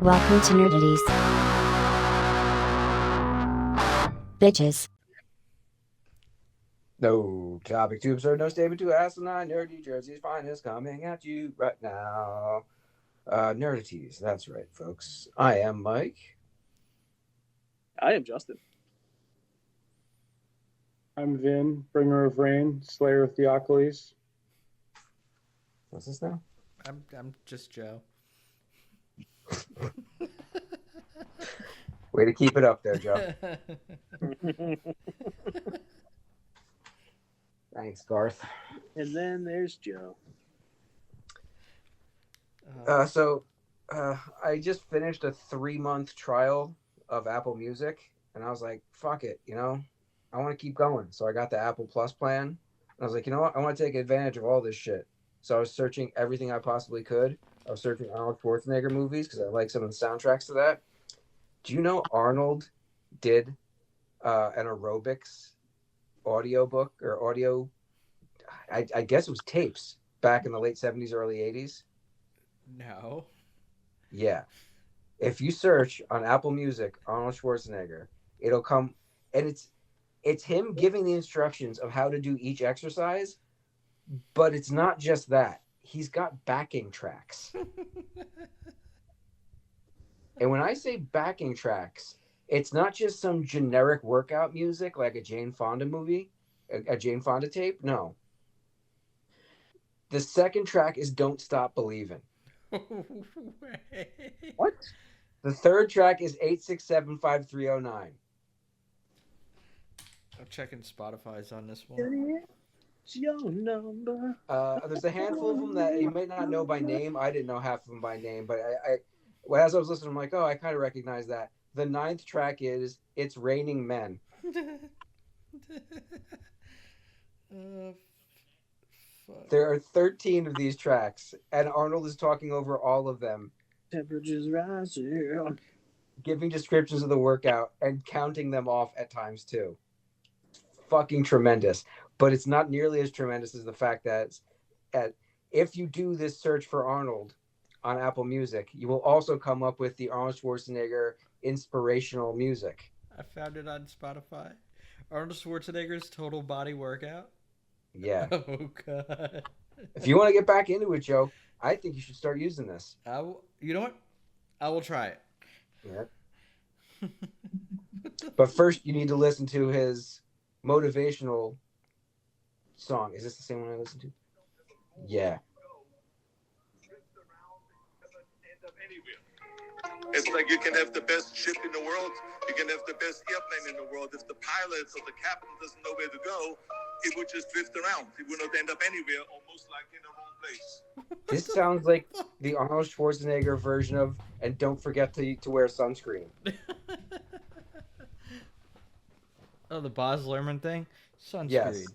Welcome to Nerdaties. Bitches. No topic too absurd, no statement too asinine. Nerdy Jersey's finest coming at you right now. Nerdaties, that's right, folks. I am Mike. I am Justin. I'm Vin, bringer of rain, slayer of Theocles. What's this now? I'm just Joe. Way to keep it up there, Joe. Thanks, Garth. And then there's Joe. I just finished a 3-month trial of Apple Music, and I was like, fuck it, I want to keep going. So I got the Apple Plus plan, and I was like, you know what? I want to take advantage of all this shit. So I was searching everything I possibly could. I was searching Arnold Schwarzenegger movies because I like some of the soundtracks to that. Do you know Arnold did an aerobics audiobook or audio? I guess it was tapes back in the late 70s, early 80s. No. Yeah. If you search on Apple Music Arnold Schwarzenegger, it'll come, and it's him giving the instructions of how to do each exercise, but it's not just that. He's got backing tracks. And when I say backing tracks, it's not just some generic workout music like a Jane Fonda movie, a Jane Fonda tape. No. The second track is Don't Stop Believing. What? The third track is 8675309. I'm checking Spotify's on this one. It's your number. There's a handful of them that you might not know by name. I didn't know half of them by name, but as I was listening, I'm like, oh, I kind of recognize that. The 9th track is It's Raining Men. Fuck. There are 13 of these tracks, and Arnold is talking over all of them. Temperatures rising. Giving descriptions of the workout and counting them off at times too. Fucking tremendous. But it's not nearly as tremendous as the fact that if you do this search for Arnold on Apple Music, you will also come up with the Arnold Schwarzenegger inspirational music. I found it on Spotify. Arnold Schwarzenegger's total body workout. Yeah. Oh god. If you want to get back into it, Joe, I think you should start using this. You know what? I will try it. Yeah. But first, you need to listen to his motivational song. Is this the same one I listened to? Yeah. It's like you can have the best ship in the world, you can have the best airplane in the world. If the pilots or the captain doesn't know where to go, it would just drift around. It would not end up anywhere, or most likely in the wrong place. This sounds like the Arnold Schwarzenegger version of "And don't forget to wear sunscreen." Oh, the Baz Luhrmann thing? Sunscreen. Yes.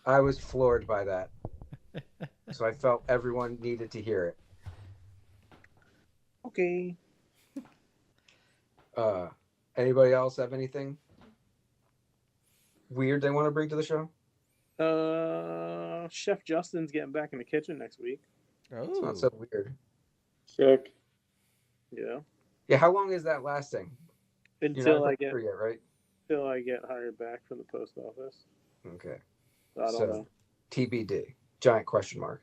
I was floored by that. So I felt everyone needed to hear it. Okay. Anybody else have anything weird they want to bring to the show? Chef Justin's getting back in the kitchen next week. It's Oh. not so weird. Sick. Yeah. Yeah, how long is that lasting? Until I Yet, right? hired back from the post office. Okay. So I don't know. TBD. Giant question mark.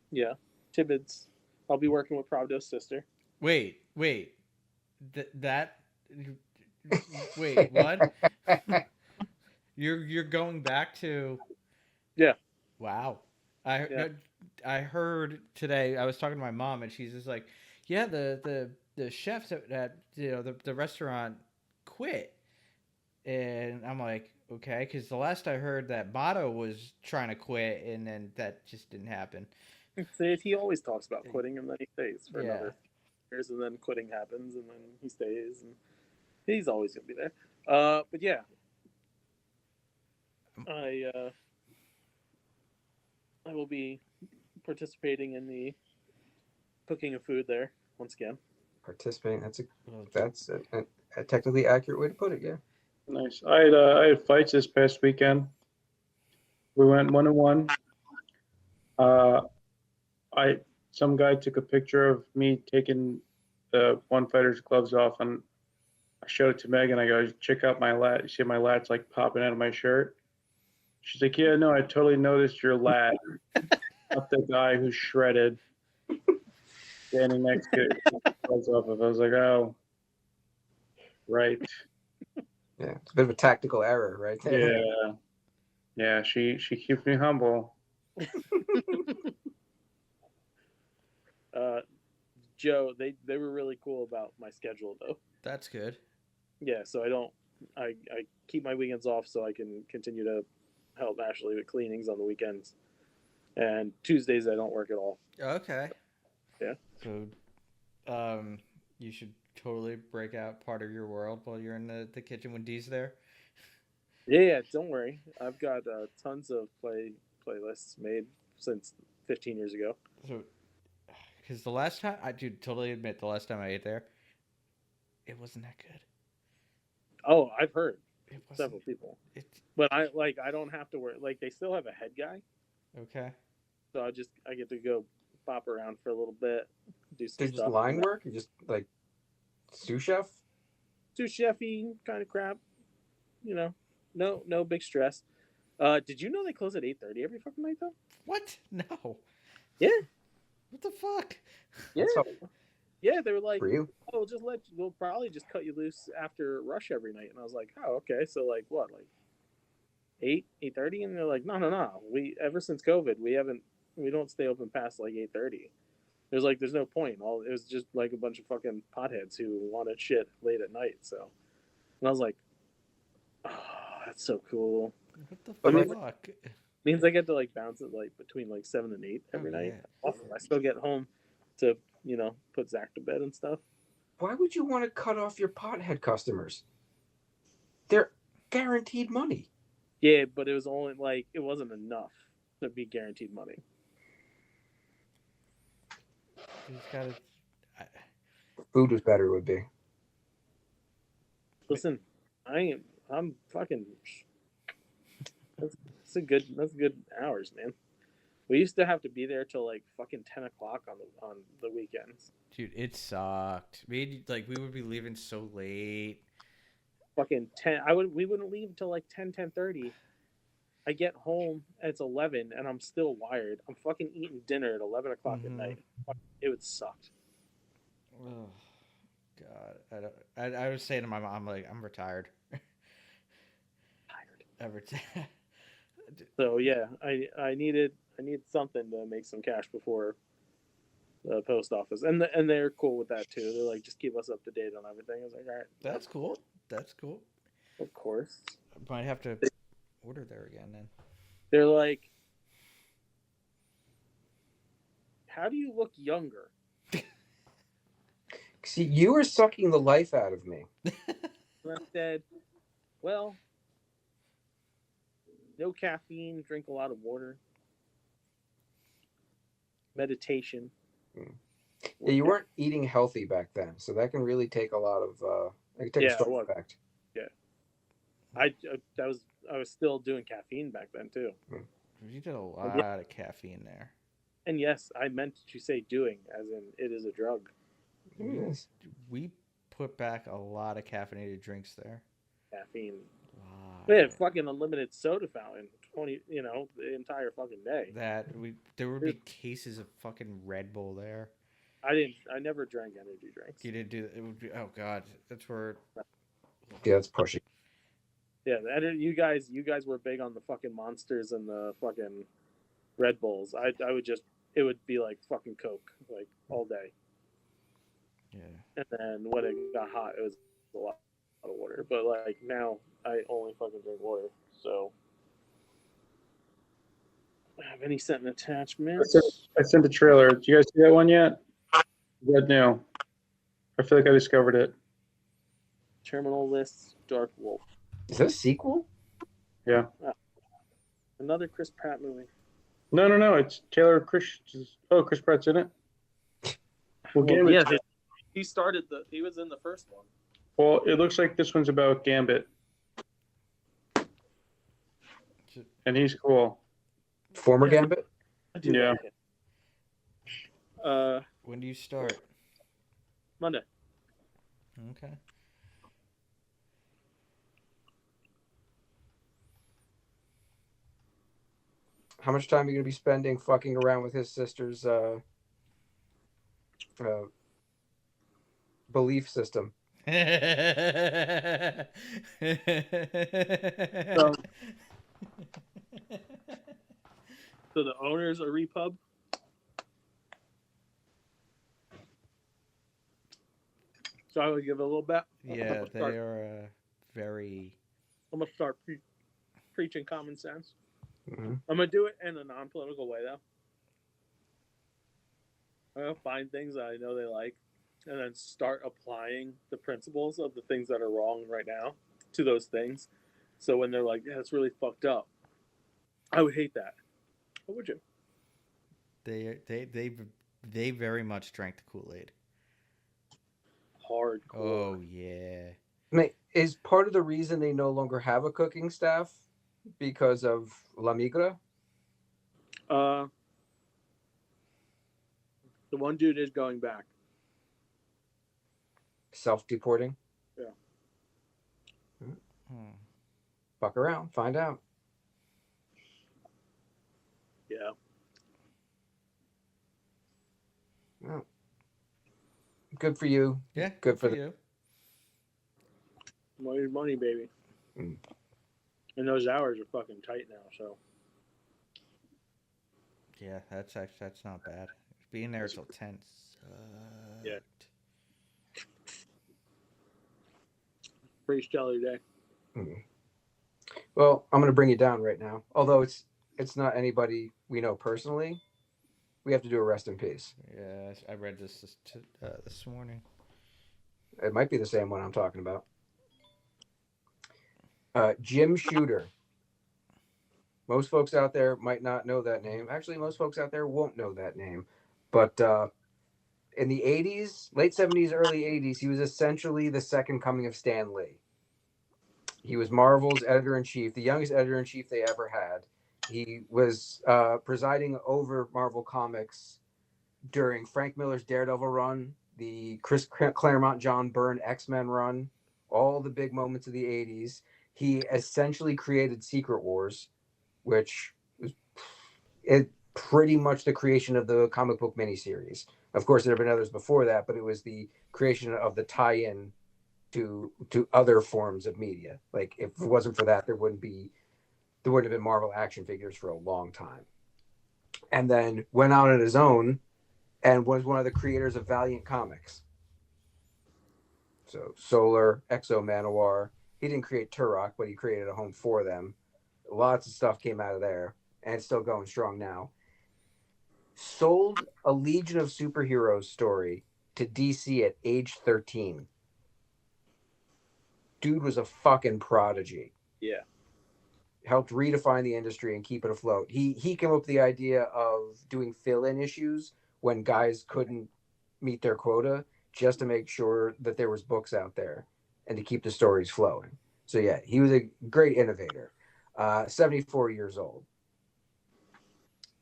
Yeah. Tibbets. I'll be working with Pravdo's sister. Wait. That wait, what? You're going back to? Yeah. Wow. I heard today. I was talking to my mom, and she's just like, "Yeah, the chefs at the restaurant quit," and I'm like, "Okay," because the last I heard that Bato was trying to quit, and then that just didn't happen. He always talks about quitting, and then he stays for Yeah. another years, and then quitting happens, and then he stays, and he's always gonna be there. But yeah, I will be participating in the cooking of food there once again. Participating. That's a technically accurate way to put it. Yeah. Nice. I had fights this past weekend. We went 1-1. I some guy took a picture of me taking the one fighter's gloves off, and I showed it to Megan. I go, check out my lat. You see my lat's like popping out of my shirt. She's like, yeah, no, I totally noticed your lat. Not the guy who's shredded standing next to it. Gloves off of. I was like, oh, right. Yeah, it's a bit of a tactical error right there. Yeah. Yeah, she keeps me humble. Joe, they were really cool about my schedule though. That's good. Yeah, so I keep my weekends off so I can continue to help Ashley with cleanings on the weekends. And Tuesdays I don't work at all. Okay. Yeah. So, you should totally break out part of your world while you're in the kitchen when Dee's there. Yeah, don't worry. I've got tons of playlists made since 15 years ago. So, because the last time, I do totally admit, the last time I ate there, it wasn't that good. Oh, I've heard It wasn't. several people. It, But I don't have to work. Like they still have a head guy, okay. so I get to go pop around for a little bit, do some There's just stuff. line work? You just like sous chef? Sous chefy kind of crap. You know, no big stress. Did you know they close at 8:30 every fucking night though? What? No. Yeah. What the fuck? Yeah. That's Yeah, they were like, For you? oh, we'll probably just cut you loose after rush every night. And I was like, oh, okay. So like what, like 8:30? And they're like, no. Ever since COVID, we don't stay open past like 8:30. There's no point. It was just like a bunch of fucking potheads who wanted shit late at night. So, and I was like, oh, that's so cool. What the But fuck? Means I get to like bounce it like between like 7 and 8 every night. Yeah. Awesome. I still get home to put Zach to bed and stuff. Why would you want to cut off your pothead customers? They're guaranteed money. Yeah, but it was only like it wasn't enough to be guaranteed money. You just gotta. Food was better, would be. Listen, I'm fucking. That's good hours, man. We used to have to be there till like fucking 10 o'clock on the weekends. Dude, it sucked. We would be leaving so late. Fucking 10. We wouldn't leave until like 10:30. I get home and it's 11 and I'm still wired. I'm fucking eating dinner at 11 o'clock at night. It would suck. Oh, God. I was saying to my mom, like, I'm retired. So yeah, I needed something to make some cash before the post office, and they're cool with that too. They're like, just keep us up to date on everything. I was like, all right, That's cool. That's cool. of course. Might have to order there again then. They're like, how do you look younger? See, you were sucking the life out of me. And I said, well, no caffeine, drink a lot of water, meditation. Yeah, you weren't eating healthy back then, so that can really take a lot of it can take a strong effect. I was still doing caffeine back then too. You did a lot of caffeine there. And yes, I meant to say doing, as in it is a drug. Yes. We put back a lot of caffeinated drinks there. Caffeine. Wow. We had fucking unlimited soda fountain, the entire fucking day. There would be cases of fucking Red Bull there. I never drank energy drinks. You didn't do that. It would be, oh God, that's where. Yeah, that's pushing. Yeah, you guys were big on the fucking Monsters and the fucking Red Bulls. It would be like fucking Coke, like all day. Yeah. And then when it got hot, it was a lot of water. But like now, I only fucking drink water. So, have any sent attachments? I sent the trailer. Did you guys see that one yet? Red new. I feel like I discovered it. Terminal Lists, Dark Wolf. Is that a sequel? Yeah. Another Chris Pratt movie. No. It's Taylor Chris. Oh, Chris Pratt's in it. Well, Well, yeah, he was in the first one. Well, it looks like this one's about Gambit, and he's cool. Former Gambit? I do Yeah. like it. When do you start? Monday. Okay. How much time are you gonna be spending fucking around with his sister's belief system? So, so the owners of Repub. So I would give it a little bet. Yeah, they are very. I'm gonna start preaching common sense. Mm-hmm. I'm gonna do it in a non-political way, though. I'm gonna find things that I know they like, and then start applying the principles of the things that are wrong right now to those things. So when they're like, "Yeah, it's really fucked up," I would hate that. What would you? They very much drank the Kool-Aid. Hardcore. Oh yeah. Is part of the reason they no longer have a cooking staff because of La Migra? The one dude is going back. Self-deporting? Yeah. Fuck around, find out. Yeah. Well, good for you. Yeah. Good for you. Money's money, baby. Mm. And those hours are fucking tight now, so. Yeah, that's not bad. Being there till 10 sucked. Yeah. Pretty stellar day. Mm. Well, I'm going to bring you down right now. Although it's not anybody we know personally. We have to do a rest in peace. Yeah, I read this morning. It might be the same one I'm talking about. Jim Shooter. Most folks out there might not know that name. Actually, most folks out there won't know that name. But in the 80s, late 70s, early 80s, he was essentially the second coming of Stan Lee. He was Marvel's editor-in-chief, the youngest editor-in-chief they ever had. He was presiding over Marvel Comics during Frank Miller's Daredevil run, the Chris Claremont, John Byrne X-Men run, all the big moments of the 80s. He essentially created Secret Wars, which was pretty much the creation of the comic book miniseries. Of course, there have been others before that, but it was the creation of the tie-in to other forms of media. Like, if it wasn't for that, there wouldn't have been Marvel action figures for a long time. And then went out on his own and was one of the creators of Valiant Comics. So Solar, Exo Manowar. He didn't create Turok, but he created a home for them. Lots of stuff came out of there, and it's still going strong now. Sold a Legion of Superheroes story to DC at age 13. Dude was a fucking prodigy. Yeah. Helped redefine the industry and keep it afloat. He came up with the idea of doing fill-in issues when guys couldn't meet their quota, just to make sure that there was books out there and to keep the stories flowing. So yeah, he was a great innovator. 74 years old.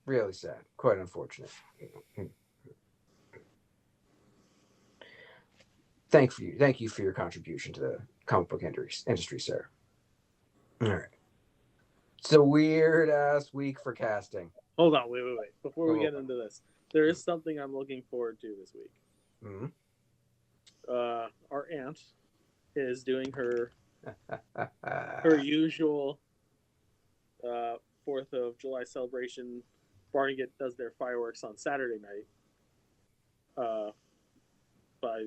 Really sad. Quite unfortunate. Thank you for your contribution to the comic book industry, sir. All right. It's a weird ass week for casting. Hold on, wait. Before we get into this, there is something I'm looking forward to this week. Mm-hmm. Our aunt is doing her usual 4th of July celebration. Barnegat does their fireworks on Saturday night by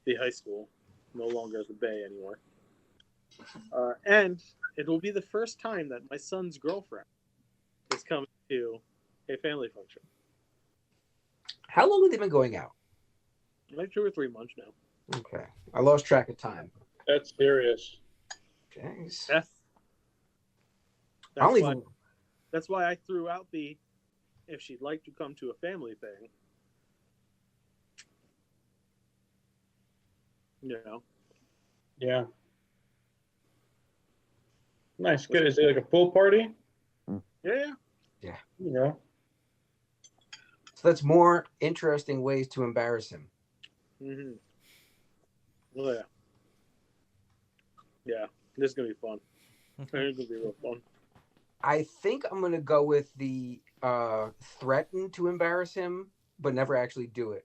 the high school, no longer at the Bay anymore. And it will be the first time that my son's girlfriend is coming to a family function. How long have they been going out? Like 2 or 3 months now. Okay. I lost track of time. That's serious. Jeez. That's why I threw out the if she'd like to come to a family thing. You know. Yeah. Nice. Good. Is it like a pool party? Yeah. Yeah. You know. So that's more interesting ways to embarrass him. Mm-hmm. Oh yeah. Yeah, this is gonna be fun. It's gonna be real fun. I think I'm gonna go with the threaten to embarrass him, but never actually do it.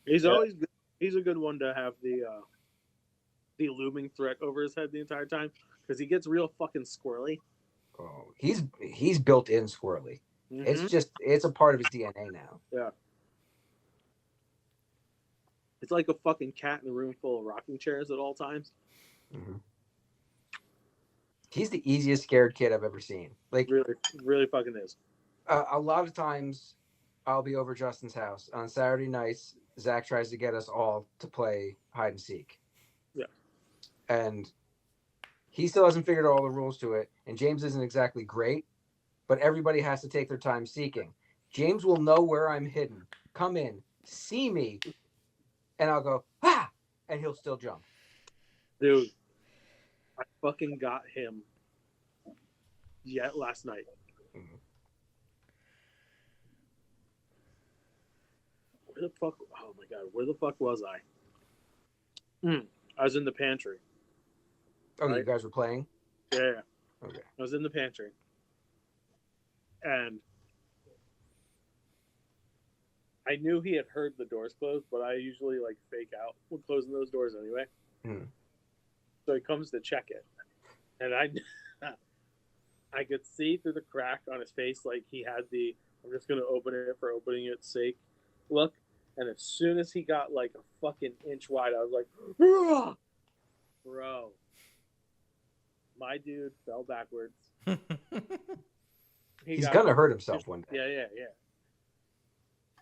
He's Yeah. always good. He's a good one to have the looming threat over his head the entire time because he gets real fucking squirrely. Oh, he's built in squirrely. Mm-hmm. It's a part of his DNA now. Yeah. It's like a fucking cat in a room full of rocking chairs at all times. Mm-hmm. He's the easiest scared kid I've ever seen. Like Really, really fucking is. a lot of times, I'll be over Justin's house on Saturday nights. Zach tries to get us all to play hide and seek. Yeah. And he still hasn't figured out all the rules to it. And James isn't exactly great, but everybody has to take their time seeking. James will know where I'm hidden, come in, see me, and I'll go, ah, and he'll still jump. Dude, I fucking got him yet last night. Mhm. Where the fuck? Oh my god, where the fuck was I? I was in the pantry. Oh, you Right. guys were playing? Yeah. Okay. I was in the pantry. And I knew he had heard the doors close, but I usually like fake out when closing those doors anyway. Hmm. So he comes to check it. And I could see through the crack on his face like he had the I'm just gonna open it for opening its sake look. And as soon as he got like a fucking inch wide, I was like, "Rah!" Bro. My dude fell backwards. He's gonna hurt himself one day. Yeah.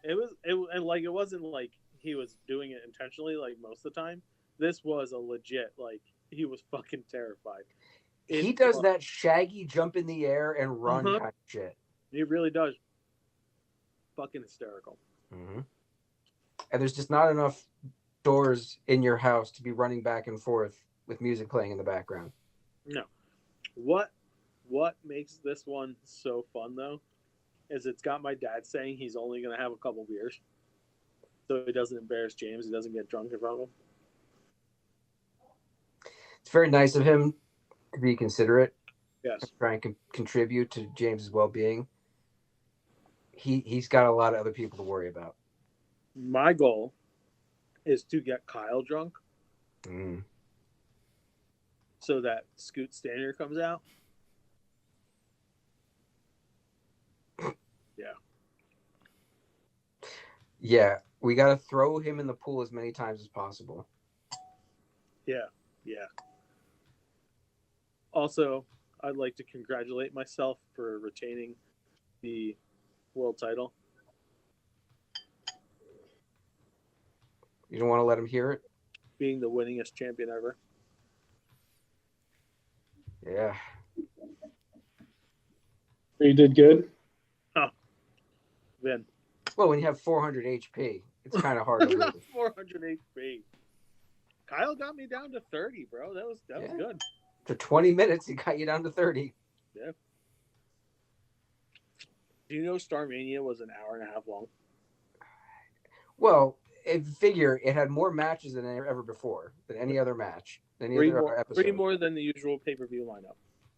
It wasn't like he was doing it intentionally like most of the time. This was a legit like he was fucking terrified. He does that shaggy jump in the air and run Uh-huh. kind of shit. He really does. Fucking hysterical. Mm-hmm. And there's just not enough doors in your house to be running back and forth with music playing in the background. No. What makes this one so fun though is it's got my dad saying he's only gonna have a couple beers. So he doesn't embarrass James, he doesn't get drunk in front of him. It's very nice of him to be considerate Yes. and try and contribute to James's well-being. He's got a lot of other people to worry about. My goal is to get Kyle drunk Mm. so that Scoot Stainer comes out. Yeah, we got to throw him in the pool as many times as possible. Yeah. Also, I'd like to congratulate myself for retaining the world title. You don't want to let him hear it? Being the winningest champion ever. Yeah. You did good. Vin. Well, when you have 400 HP, it's kind of hard to lose. 400 HP. Kyle got me down to 30, bro. That was Yeah. good. For 20 minutes, he got you down to 30. Yeah. Do you know Starmania was an hour and a half long? Well, figure it had more matches than ever before, than any other match, than any other episode. Three more than the usual pay-per-view lineup.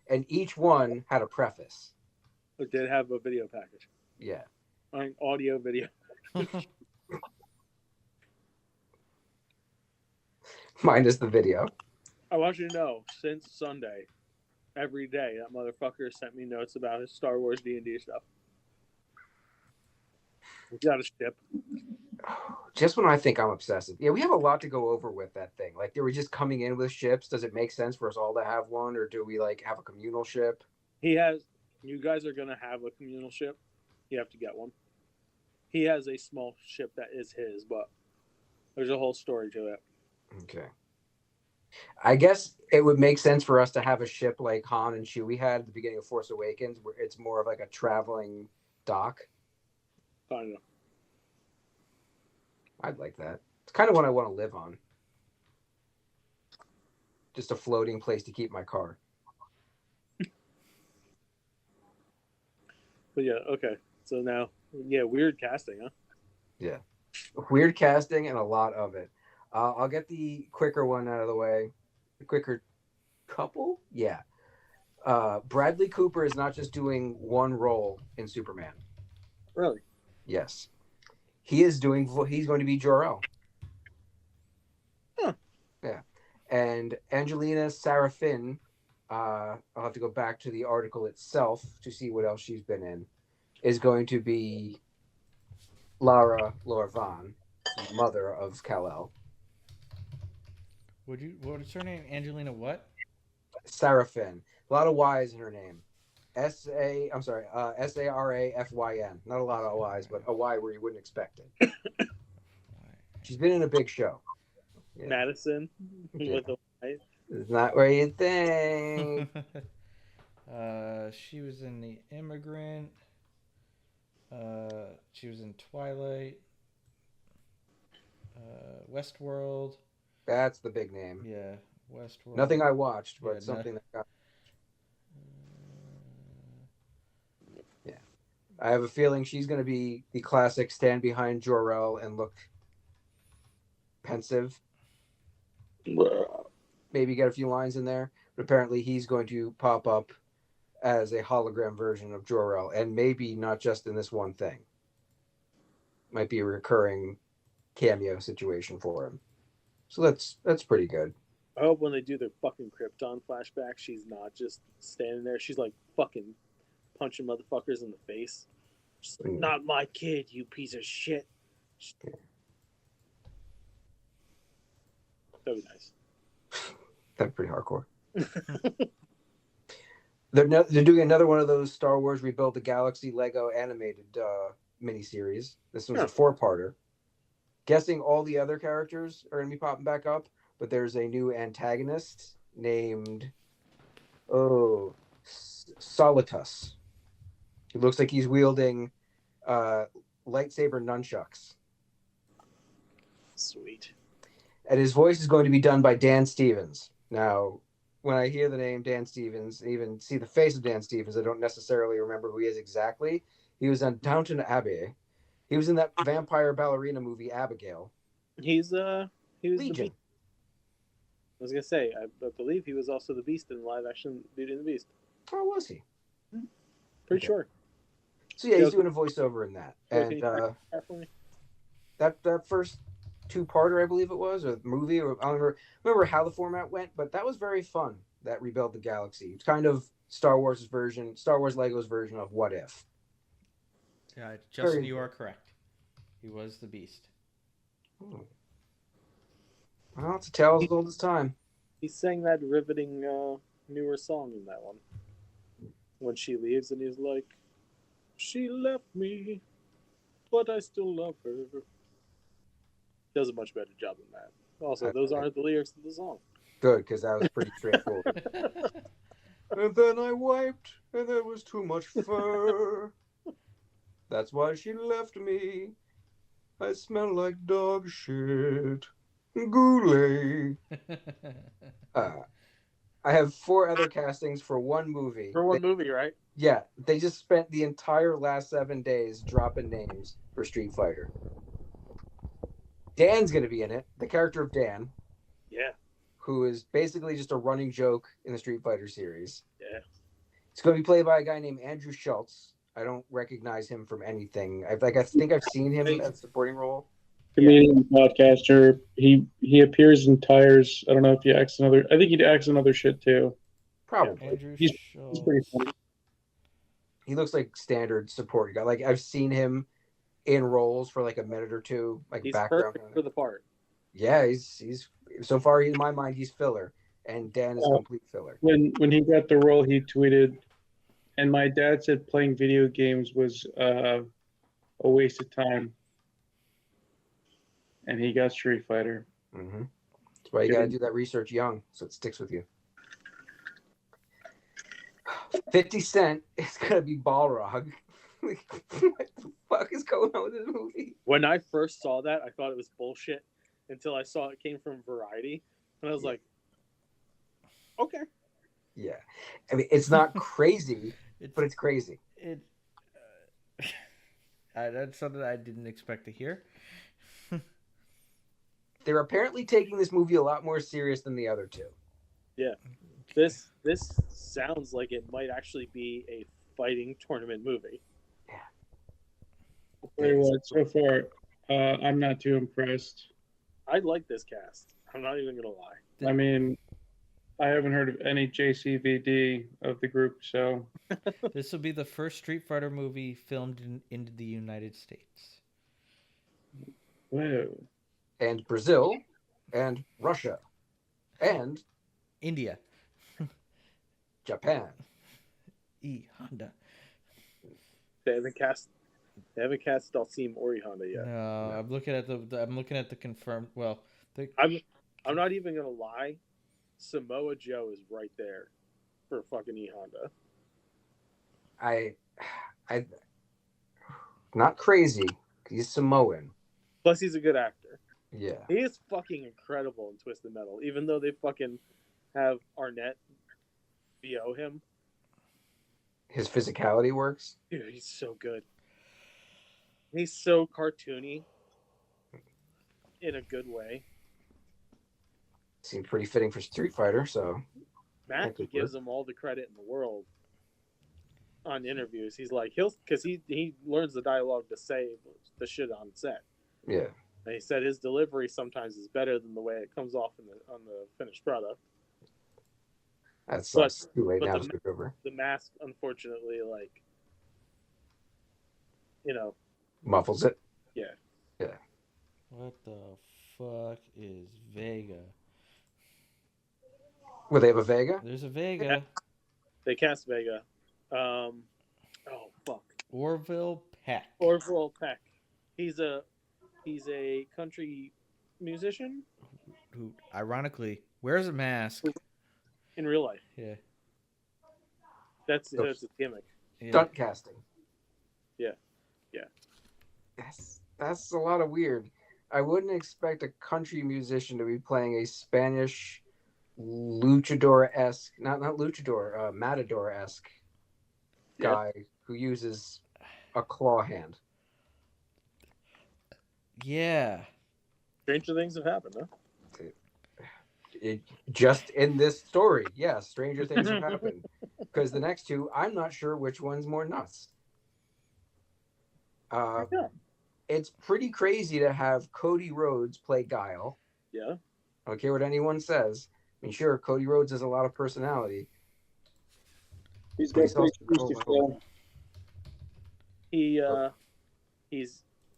And each one had a preface. It did have a video package. Yeah. An audio video. Minus the video. I want you to know, since Sunday, every day, that motherfucker sent me notes about his Star Wars D&D stuff. We got a ship. Just when I think I'm obsessive. Yeah, we have a lot to go over with that thing. Like, are we just coming in with ships? Does it make sense for us all to have one? Or do we, like, have a communal ship? You guys are going to have a communal ship. You have to get one. He has a small ship that is his, but there's a whole story to it. Okay. I guess it would make sense for us to have a ship like Han and Chewie had at the beginning of Force Awakens, where it's more of like a traveling dock. Kind of. I'd like that. It's kind of what I want to live on. Just a floating place to keep my car. But yeah, okay. So now, yeah, weird casting, huh? Yeah. Weird casting and a lot of it. I'll get the quicker one out of the way. The quicker couple? Yeah. Bradley Cooper is not just doing one role in Superman. Really? Yes. He's going to be Jor-El. Huh. Yeah. And Angelina Sarafin, I'll have to go back to the article itself to see what else she's been in, is going to be Lara Lorvan, mother of Kal-El. What is her name? Angelina what? Sarafin. A lot of Y's in her name. Sarafyn. Not a lot of Y's, but a Y where you wouldn't expect it. She's been in a big show. Yeah. Madison Yeah. with the white. It's not where you think. She was in The Immigrant. She was in Twilight. Westworld. That's the big name. Yeah, Westworld. Nothing I watched, but Yeah, something that got. Yeah, I have a feeling she's going to be the classic stand behind Jor-El and look pensive. Maybe get a few lines in there, but apparently he's going to pop up as a hologram version of Jor-El, and maybe not just in this one thing. Might be a recurring cameo situation for him. So that's pretty good. I hope when they do their fucking Krypton flashback, she's not just standing there. She's like fucking punching motherfuckers in the face. She's like, not my kid, you piece of shit. That'd be nice. That's pretty hardcore. They're doing another one of those Star Wars Rebuild the Galaxy Lego animated miniseries. This one's a 4-parter. Guessing all the other characters are going to be popping back up, but there's a new antagonist named Solitus. He looks like he's wielding lightsaber nunchucks. Sweet. And his voice is going to be done by Dan Stevens. Now, when I hear the name Dan Stevens, even see the face of Dan Stevens, I don't necessarily remember who he is exactly. He was on Downton Abbey. He was in that vampire ballerina movie Abigail. He was Legion. the Beast. I was gonna say, I believe he was also the Beast in live action Beauty and the Beast. Oh, was he? Pretty sure. So yeah, he's doing a voiceover in that. Can you And track that for me? that first 2-parter, I believe it was, or movie, or I don't remember how the format went, but that was very fun. That Rebuild the Galaxy. It's kind of Star Wars Lego's version of What If. Yeah, Justin, you are correct. He was the Beast. Well, it's a tale as old as time. He sang that riveting newer song in that one. When she leaves and he's like, she left me, but I still love her. Does a much better job than that. Also, those aren't the lyrics of the song. Good, because that was pretty straightforward. And then I wiped, and there was too much fur. That's why she left me. I smell like dog shit. Goulet. I have 4 other castings for one movie. For one movie, right? Yeah, they just spent the entire last 7 days dropping names for Street Fighter. Dan's going to be in it, the character of Dan. Yeah. Who is basically just a running joke in the Street Fighter series. Yeah. It's going to be played by a guy named Andrew Schultz. I don't recognize him from anything. I think I've seen him in a supporting role. Comedian, podcaster. He appears in Tires. I don't know if he acts in other. I think he acts in other shit too. Probably. Andrew He's Schultz. pretty funny. He looks like standard support guy. Like I've seen him in roles for like a minute or two, like He's background. perfect for the part. Yeah, he's so far in my mind he's filler, and Dan is complete filler. When he got the role, he tweeted, and my dad said playing video games was a waste of time. And he got Street Fighter. Mm-hmm. That's why you got to do that research young, so it sticks with you. 50 Cent is gonna be Balrog. What the fuck is going on with this movie? When I first saw that, I thought it was bullshit until I saw it came from Variety, and I was like, okay. Yeah, I mean it's not crazy, but it's crazy. That's something I didn't expect to hear. They're apparently taking this movie a lot more serious than the other two. Yeah. This sounds like it might actually be a fighting tournament movie. I'll tell you what, so far, I'm not too impressed. I like this cast. I'm not even gonna lie. I mean, I haven't heard of any JCVD of the group, so This will be the first Street Fighter movie filmed in the United States. whoa. And Brazil, and Russia, and India. Japan. Honda. They haven't cast Dalsim or Honda yet. No, I'm looking at the confirmed. Well, I'm not even gonna lie. Samoa Joe is right there for fucking E Honda. I not crazy. He's Samoan. Plus, he's a good actor. Yeah. He is fucking incredible in Twisted Metal, even though they fucking have Arnett VO him. His physicality works. Dude, he's so good. He's so cartoony in a good way. Seemed pretty fitting for Street Fighter, so Mackie gives him all the credit in the world on interviews. He's like, because he learns the dialogue to say the shit on set. yeah. And he said his delivery sometimes is better than the way it comes off on the finished product. That sucks. Too late but now the- to switch over. The mask, unfortunately, like, Muffles it. what the fuck is Vega? Well, they have a Vega? There's a Vega. they cast Vega. Oh fuck, Orville Peck. Orville Peck. He's a country musician Who, ironically, wears a mask. in real life. Yeah. That's his gimmick. Yeah. Stunt casting. Yeah. That's a lot of weird. I wouldn't expect a country musician to be playing a Spanish luchador-esque, not luchador, matador-esque guy who uses a claw hand. Yeah. Stranger things have happened, huh? Just in this story, yes, stranger things have happened. Because the next two, I'm not sure which one's more nuts. Yeah. It's pretty crazy to have Cody Rhodes play Guile. Yeah. I don't care what anyone says. I mean, sure, Cody Rhodes has a lot of personality. He's But got he's also pretty cool.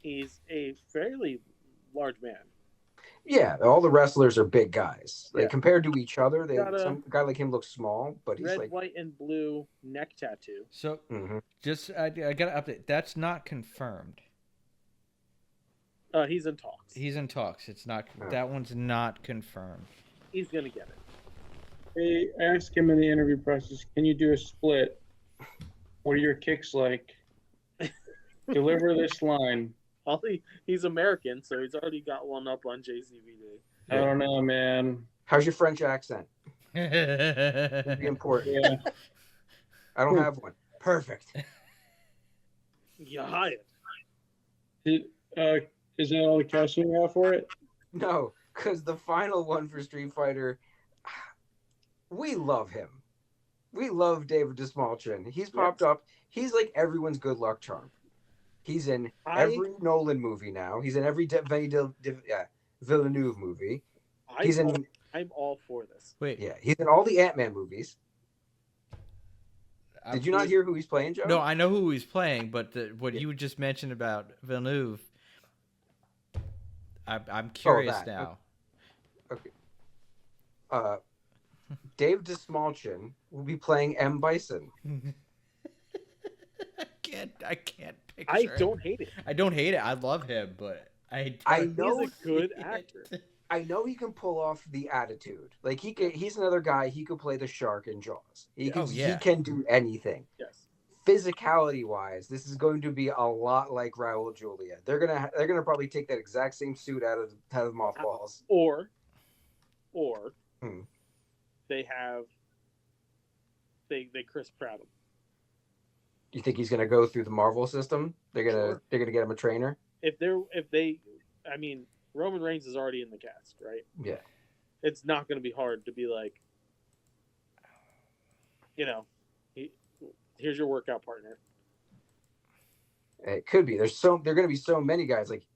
He's a fairly large man. Yeah, all the wrestlers are big guys. Like Yeah. compared to each other, some Got guy like him looks small, but he's Red, like. white, and blue neck tattoo. So, Mhm. just I got to update. That's not confirmed. He's in talks. He's in talks. It's not. Oh. That one's not confirmed. He's gonna get it. They asked him in the interview process, can you do a split? What are your kicks like? Deliver this line. He's American, so he's already got one up on JCVD. I don't know, man. How's your French accent? It'd be important. Yeah. I don't have one. Perfect. Yeah, hiya. Is that all the casting you have for it? No, because the final one for Street Fighter, we love him. We love David DeSmalchin. He's popped up. He's like everyone's good luck charm. He's in every Nolan movie now. He's in every Villeneuve movie. I'm all for this. Wait. Yeah, he's in all the Ant-Man movies. Did you not hear who he's playing, Joe? No, I know who he's playing, but what you just mentioned about Villeneuve, I'm curious that. now. Okay. Dave DeSmalchin will be playing M. Bison. I can't picture. I it. don't hate it. I don't hate it. I love him, but I know He's a good see it. actor. I know he can pull off the attitude. Like he's another guy. He could play the shark in Jaws. He can do anything. Yes. Physicality wise, this is going to be a lot like Raul Julia. They're gonna probably take that exact same suit out of mothballs. Or Hmm. they Chris Pratt him. You think he's gonna go through the Marvel system? They're gonna Sure. they're gonna get him a trainer. I mean, Roman Reigns is already in the cast, right? Yeah. It's not going to be hard to be like, you know, here's your workout partner. It could be. There're gonna be so many guys. Like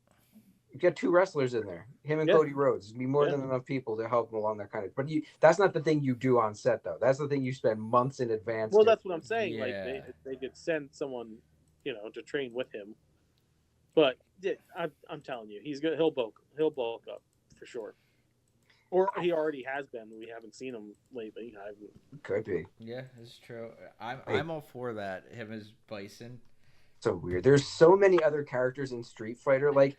you got 2 wrestlers in there. Him and Yeah. Cody Rhodes. There'd be more Yeah. than enough people to help him along that kind of. But that's not the thing you do on set though. That's the thing you spend months in advance. Well, doing. that's what I'm saying. Yeah. Like they could send someone, to train with him. But yeah, I'm telling you, he'll bulk up for sure. Or he already has been. We haven't seen him lately. Could be. Yeah, it's true. I'm all for that. Him as Bison. So weird. There's so many other characters in Street Fighter. Like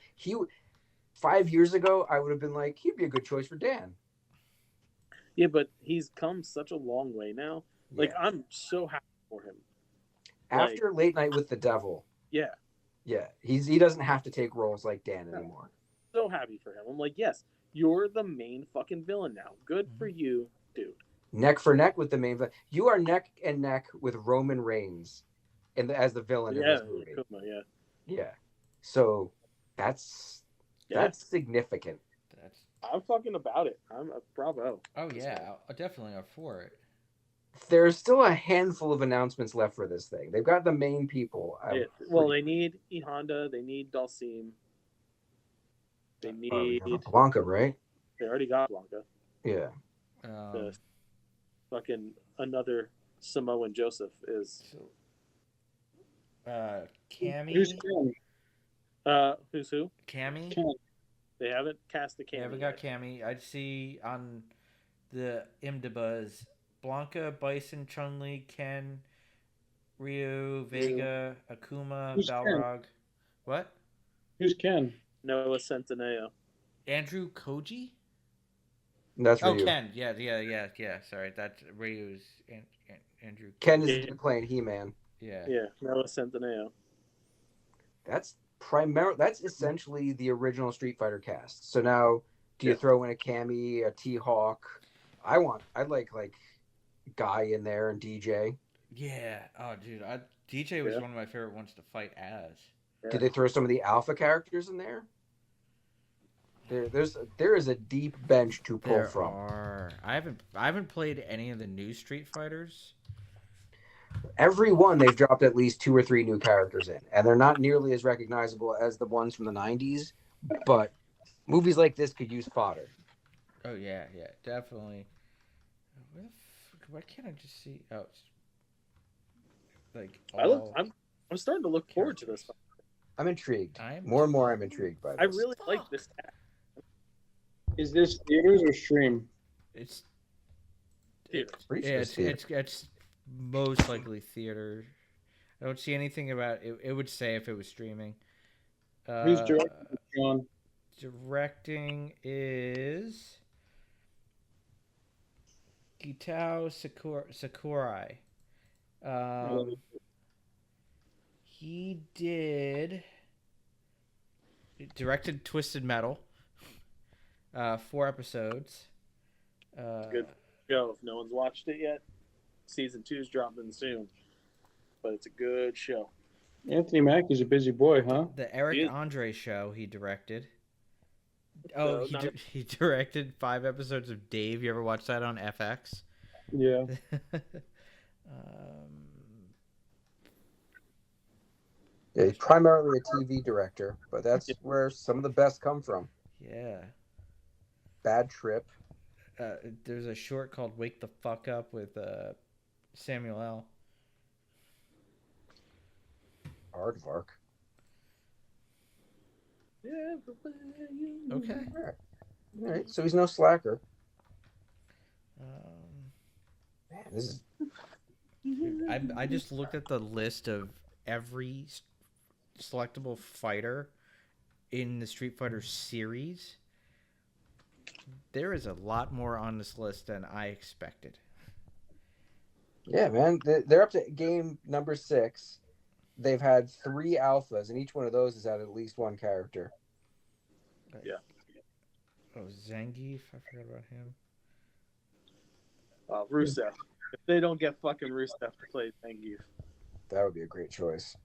5 years ago, I would have been like, he'd be a good choice for Dan. Yeah, but he's come such a long way now. Like Yeah. I'm so happy for him. After Late Night with the Devil. Yeah. Yeah, he doesn't have to take roles like Dan anymore. So happy for him. I'm like, yes, you're the main fucking villain now. Good for you, dude. Neck for neck with the main villain. You are neck and neck with Roman Reigns, as the villain in this movie. Kuma, yeah. Yeah, so that's significant. I'm fucking about it. I'm a bravo. Oh yeah, I'm definitely up for it. There's still a handful of announcements left for this thing. They've got the main people. They need E Honda. They need Dulcim. They need Blanca, right? They already got Blanca. Yeah. The fucking another Samoan Joseph is. Cammy. Who's Cam? Who's who? Cammy. They haven't cast a Cammy. They haven't got Cammy. I see on the IMDb's Blanca, Bison, Chun-Li, Ken, Ryu, Vega, Akuma, Who's Balrog. What? Who's Ken? Noah Centineo. Andrew Koji? That's Oh, Ryu. Ken. Yeah. Sorry, that's Ryu's Andrew. Ken is Yeah. playing He-Man. Yeah. Yeah, Noah Centineo. That's essentially the original Street Fighter cast. So now, do you throw in a Cammy, a T-Hawk? I'd like Guy in there and DJ. Yeah. Oh, dude. DJ was one of my favorite ones to fight as. Yeah. Did they throw some of the alpha characters in there? There is a deep bench to pull from. I haven't played any of the new Street Fighters. Every one they've dropped at least 2 or 3 new characters in, and they're not nearly as recognizable as the ones from the 90s, but movies like this could use fodder. Oh yeah, definitely. Why can't I just see? Oh, it's like I'm starting to look forward to this. I'm intrigued. More and more, I'm intrigued by this. I really like this cat. Is this theaters or stream? It's Theaters. it's most likely theater. I don't see anything about it. It would say if it was streaming. Who's directing, John? Directing is Kitao Sakurai. He directed Twisted Metal. 4 episodes. Good show. If no one's watched it yet, season 2's dropping soon. But it's a good show. Anthony Mackie's a busy boy, huh? The Eric Andre show he directed. Oh, he directed 5 episodes of Dave. You ever watch that on FX? Yeah. Yeah, he's primarily a TV director, but that's where some of the best come from. Yeah. Bad Trip. There's a short called "Wake the Fuck Up" with Samuel L. Aardvark. Okay. All right. So he's no slacker. Man, this is. I just looked at the list of every selectable fighter in the Street Fighter series. There is a lot more on this list than I expected. Yeah, man. They're up to game number 6. They've had 3 alphas, and each one of those has had at least 1 character. Yeah. Oh, Zangief. I forgot about him. Rusev. If they don't get fucking Rusev to play Zangief. That would be a great choice.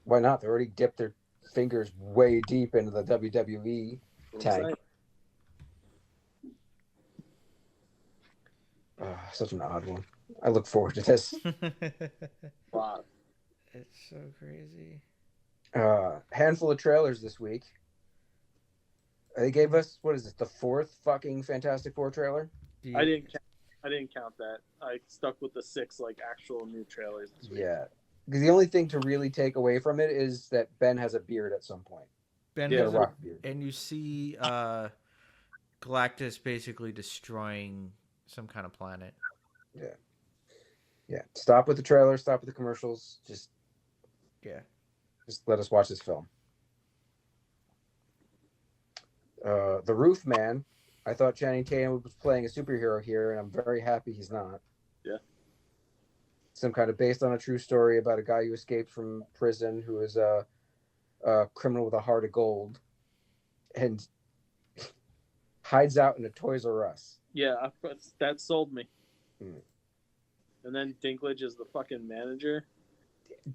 Why not? They already dipped their fingers way deep into the WWE What I'm tank. saying. Such an odd one. I look forward to this. Wow. It's so crazy. Handful of trailers this week. They gave us, what is this, the 4th fucking Fantastic Four trailer? I didn't count that. I stuck with the 6 like actual new trailers this week. Yeah. Because the only thing to really take away from it is that Ben has a beard at some point. Ben Yeah, has a rock beard. and you see Galactus basically destroying some kind of planet. Yeah. Stop with the trailer. Stop with the commercials. Just let us watch this film. The Roof Man. I thought Channing Tatum was playing a superhero here, and I'm very happy he's not. Yeah. Some kind of based on a true story about a guy who escaped from prison who is a criminal with a heart of gold and hides out in a Toys R Us. Yeah, that sold me. Hmm. And then Dinklage is the fucking manager.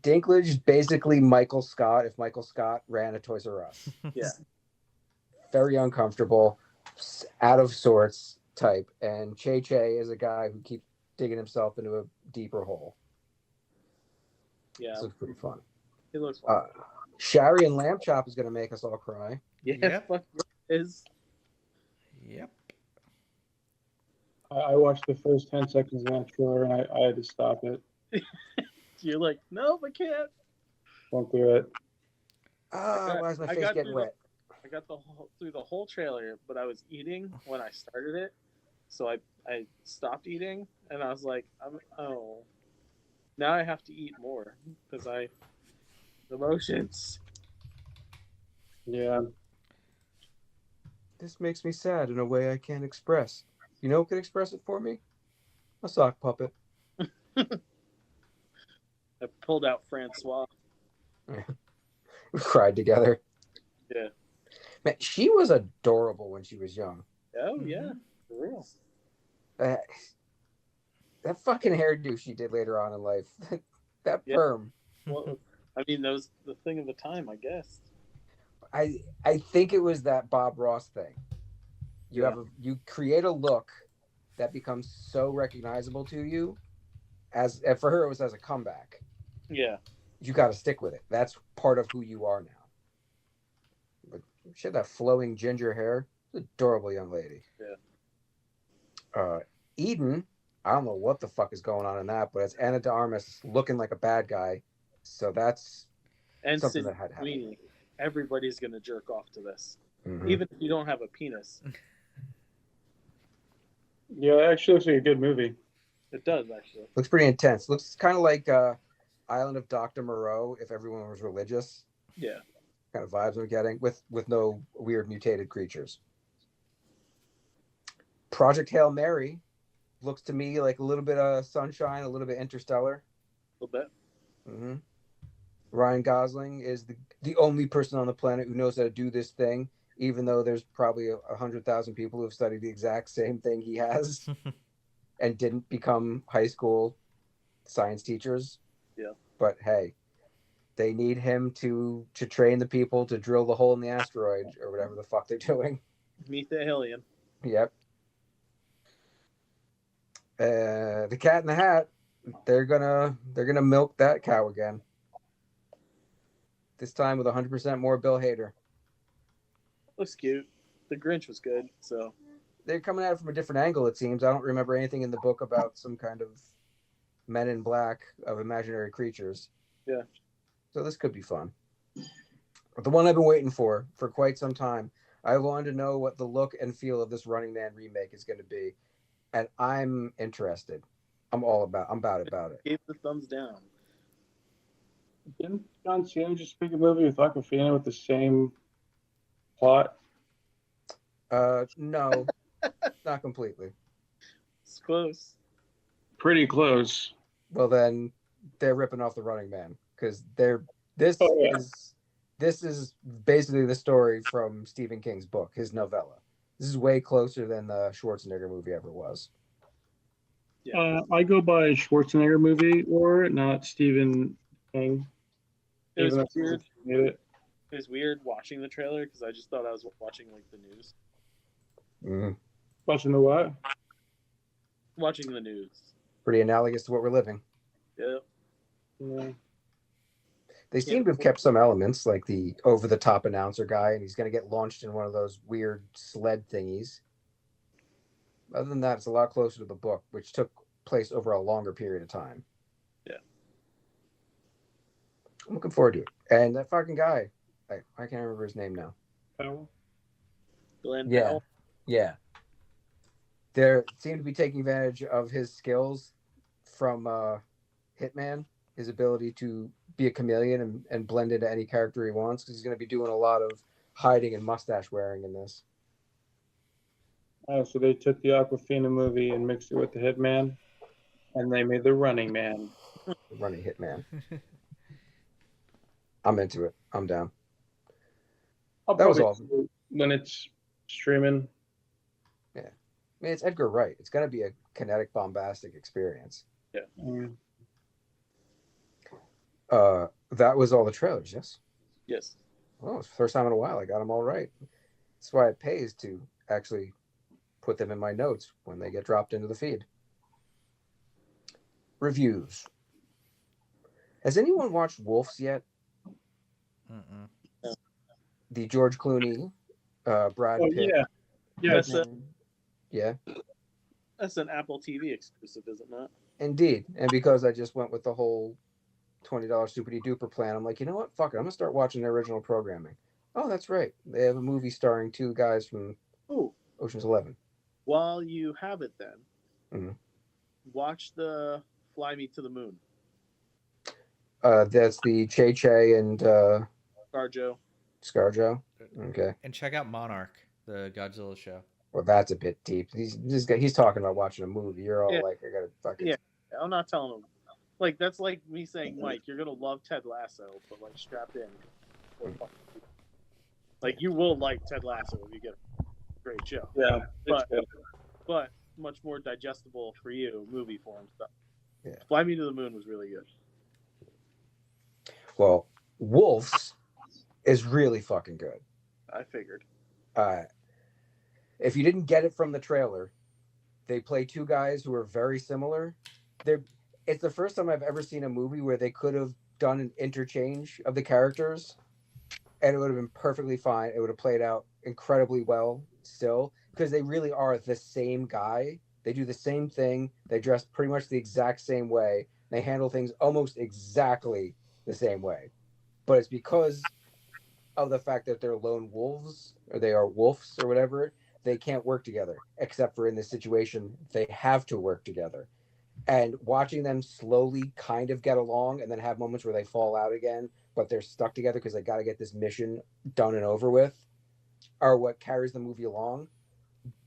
Dinklage is basically Michael Scott if Michael Scott ran a Toys R Us. Yeah. Very uncomfortable, out of sorts type. And Che is a guy who keeps digging himself into a deeper hole. Yeah. This looks pretty fun. He looks fun. Shari and Lamb Chop is going to make us all cry. Yeah, Yep. fuck is. Yep. I watched the first 10 seconds of that trailer and I had to stop it. You're like, no, I can't. Won't do it. Why is my face getting wet? I got through the whole trailer, but I was eating when I started it, so I stopped eating, and I was like, now I have to eat more because emotions. Yeah. This makes me sad in a way I can't express. You know who can express it for me? A sock puppet. I pulled out Francois. We cried together. Yeah. Man, she was adorable when she was young. Oh yeah, for real. That fucking hairdo she did later on in life. That Yeah. perm. Well, I mean, that was the thing of the time, I guess. I think it was that Bob Ross thing. You create a look that becomes so recognizable to you, and for her it was as a comeback. Yeah. You got to stick with it. That's part of who you are now. But she had that flowing ginger hair. Adorable young lady. Yeah. Eden, I don't know what the fuck is going on in that, but it's Anna de Armas looking like a bad guy. So that's And something Sydney that had happened. Sweeney. Everybody's gonna jerk off to this, Mhm. even if you don't have a penis. Yeah, it actually looks like a good movie. It does actually. Looks pretty intense. Looks kind of like Island of Dr. Moreau if everyone was religious. Yeah. Kind of vibes I'm getting with no weird mutated creatures. Project Hail Mary looks to me like a little bit of Sunshine, a little bit Interstellar. A little bit. Mm-hmm. Ryan Gosling is the only person on the planet who knows how to do this thing, even though there's probably 100,000 people who have studied the exact same thing he has and didn't become high school science teachers. Yeah. But hey, they need him to train the people to drill the hole in the asteroid or whatever the fuck they're doing. Meet the alien. Yep. The Cat in the Hat, they're gonna milk that cow again. This time with 100% more Bill Hader. Looks cute. The Grinch was good, so They're coming at it from a different angle, it seems. I don't remember anything in the book about some kind of men in black of imaginary creatures. Yeah. So this could be fun. But the one I've been waiting for quite some time. I wanted to know what the look and feel of this Running Man remake is going to be. And I'm interested. I'm about it. gave the thumbs down. Didn't John Cena just make a movie with Aquafina with the same plot? No, not completely. It's close. Pretty close. Well, then they're ripping off the Running Man because this is basically the story from Stephen King's book, his novella. This is way closer than the Schwarzenegger movie ever was. I go by Schwarzenegger movie or not Stephen King. It was Even though weird. he made it. It was weird watching the trailer because I just thought I was watching like the news. Mm, Watching the what? Watching the news. pretty analogous to what we're living. Yeah. Yeah. They seem to have kept some elements, like the over-the-top announcer guy, and he's going to get launched in one of those weird sled thingies. Other than that, it's a lot closer to the book, which took place over a longer period of time. Yeah. I'm looking forward to it. And that fucking guy, I can't remember his name now. Powell? Glenn Yeah. Powell. Yeah. They seem to be taking advantage of his skills from Hitman, his ability to be a chameleon and blend into any character he wants, because he's going to be doing a lot of hiding and mustache wearing in this. Oh, so they took the Aquafina movie and mixed it with the Hitman, and they made the Running Man. Running Hitman. I'm into it. I'm down. I'll That was probably awesome. see it when it's streaming. I mean, it's Edgar Wright. It's going to be a kinetic, bombastic experience. Mm. That was all the trailers, yes? Yes. Well, it's the first time in a while I got them all right. That's why it pays to actually put them in my notes when they get dropped into the feed. Reviews. Has anyone watched Wolves yet? Mm-mm. The George Clooney, Brad Oh, Pitt. yeah. Yes. Yeah, That's an Apple TV exclusive, is it not? indeed. And because I just went with the whole $20 Stupidity Duper plan, I'm like, you know what? Fuck it. I'm going to start watching their original programming. Oh, that's right. They have a movie starring two guys from Oh, Ocean's 11. while you have it then, Mhm. watch the Fly Me to the Moon. That's the Che and Garjo. ScarJo. Okay. And check out Monarch, the Godzilla show. Well, that's a bit deep. He's talking about watching a movie. You're all Yeah. like, I gotta fucking. Yeah. I'm not telling them. Like, that's like me saying, Mike, you're going to love Ted Lasso, but, like, strap in. Like, you will like Ted Lasso if you get a great show. Yeah. It's But- good. But much more digestible for you, movie form stuff. Yeah. Fly Me to the Moon was really good. Well, Wolves is really fucking good. I figured. If you didn't get it from the trailer, they play two guys who are very similar. It's the first time I've ever seen a movie where they could have done an interchange of the characters, and it would have been perfectly fine. It would have played out incredibly well still, because they really are the same guy. They do the same thing. They dress pretty much the exact same way. They handle things almost exactly the same way. But it's because of the fact that they're lone wolves, or they are wolves or whatever, they can't work together, except for in this situation, they have to work together. And watching them slowly kind of get along and then have moments where they fall out again, but they're stuck together because they got to get this mission done and over with, are what carries the movie along.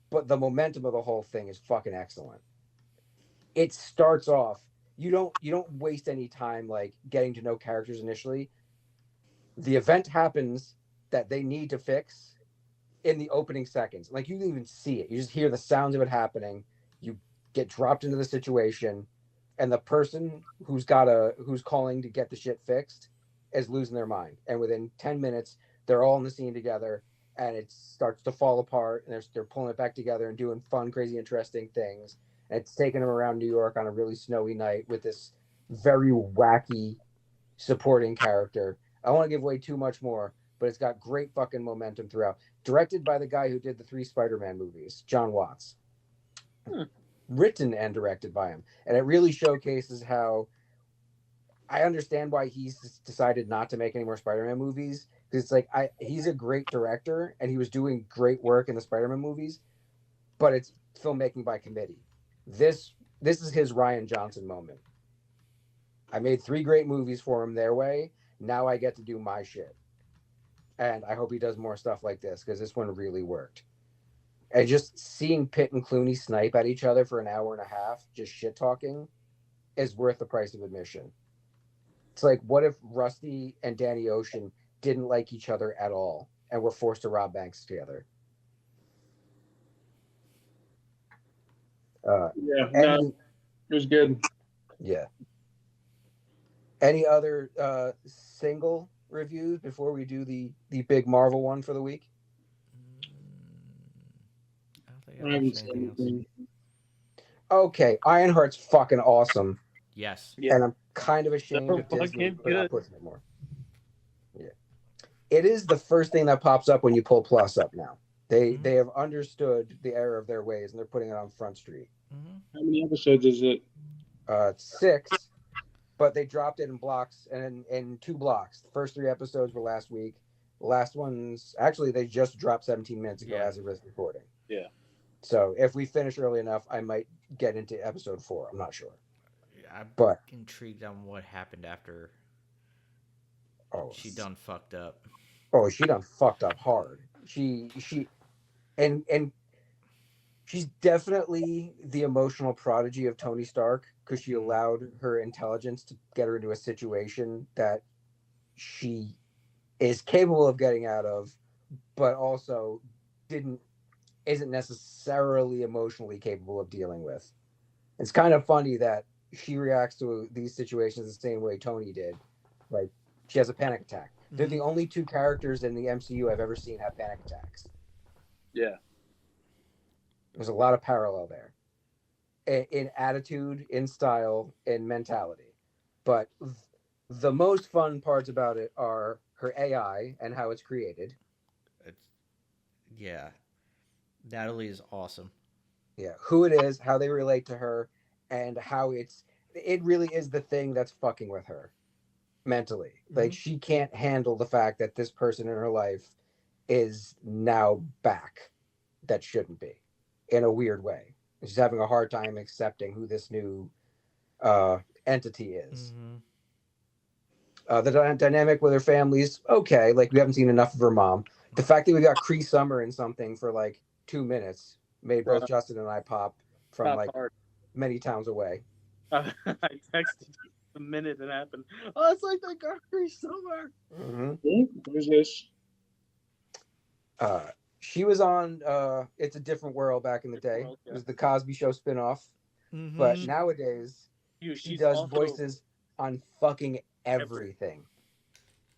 But the momentum of the whole thing is fucking excellent. It starts off, you don't waste any time like getting to know characters initially. The event happens that they need to fix in the opening seconds. Like, you can even see it. You just hear the sounds of it happening. You get dropped into the situation, and the person who's calling to get the shit fixed is losing their mind. And within 10 minutes, they're all in the scene together, and it starts to fall apart, and they're pulling it back together and doing fun, crazy, interesting things. And it's taking them around New York on a really snowy night with this very wacky supporting character. I don't want to give away too much more, but it's got great fucking momentum throughout. Directed by the guy who did the 3 Spider-Man movies, John Watts. Written and directed by him. And it really showcases how I understand why he's decided not to make any more Spider-Man movies. Because it's like, he's a great director, and he was doing great work in the Spider-Man movies, but it's filmmaking by committee. This is his Rian Johnson moment. I made 3 great movies for him their way. Now I get to do my shit. And I hope he does more stuff like this, because this one really worked. And just seeing Pitt and Clooney snipe at each other for an hour and a half, just shit talking, is worth the price of admission. It's like, what if Rusty and Danny Ocean didn't like each other at all and were forced to rob banks together? Yeah. And It was good. Yeah. Any other single reviews before we do the big Marvel one for the week? I don't think I I haven't watched seen anything else. anything. Okay, Ironheart's fucking awesome, Yes. Yeah. and I'm kind of ashamed So of Disney fucking for not good. pushing it more. Yeah, it is the first thing that pops up when you pull Plus up now. They have understood the error of their ways, and they're putting it on Front Street. How many episodes is it? 6, but they dropped it in blocks and in 2 blocks. The first 3 episodes were last week. The last ones, actually, they just dropped 17 minutes ago Yeah. as of this recording. Yeah. So if we finish early enough, I might get into episode 4. I'm not sure. I'm But intrigued on what happened after oh, she done fucked up. oh, she done fucked up hard. She and she's definitely the emotional prodigy of Tony Stark because she allowed her intelligence to get her into a situation that she is capable of getting out of, but also isn't necessarily emotionally capable of dealing with. It's kind of funny that she reacts to these situations the same way Tony did. Like she has a panic attack. They're the only 2 characters in the MCU I've ever seen have panic attacks. Yeah. There's a lot of parallel there in attitude, in style, in mentality. But the most fun parts about it are her AI and how it's created. Yeah. Natalie is awesome. Yeah, who it is, how they relate to her, and how it really is the thing that's fucking with her mentally. Like she can't handle the fact that this person in her life is now back that shouldn't be in a weird way. She's having a hard time accepting who this new entity is. The dynamic with her family's okay. Like we haven't seen enough of her mom. The fact that we got Cree Summer in something for like 2 minutes made both Justin and I pop from Pop like hard. many towns away. I texted you the minute it happened. Oh, it's like they got Cree Summer. Who's this? She was on It's a Different World back in the day. World, yeah. It was the Cosby Show spinoff. But nowadays she She's does also, voices on fucking everything.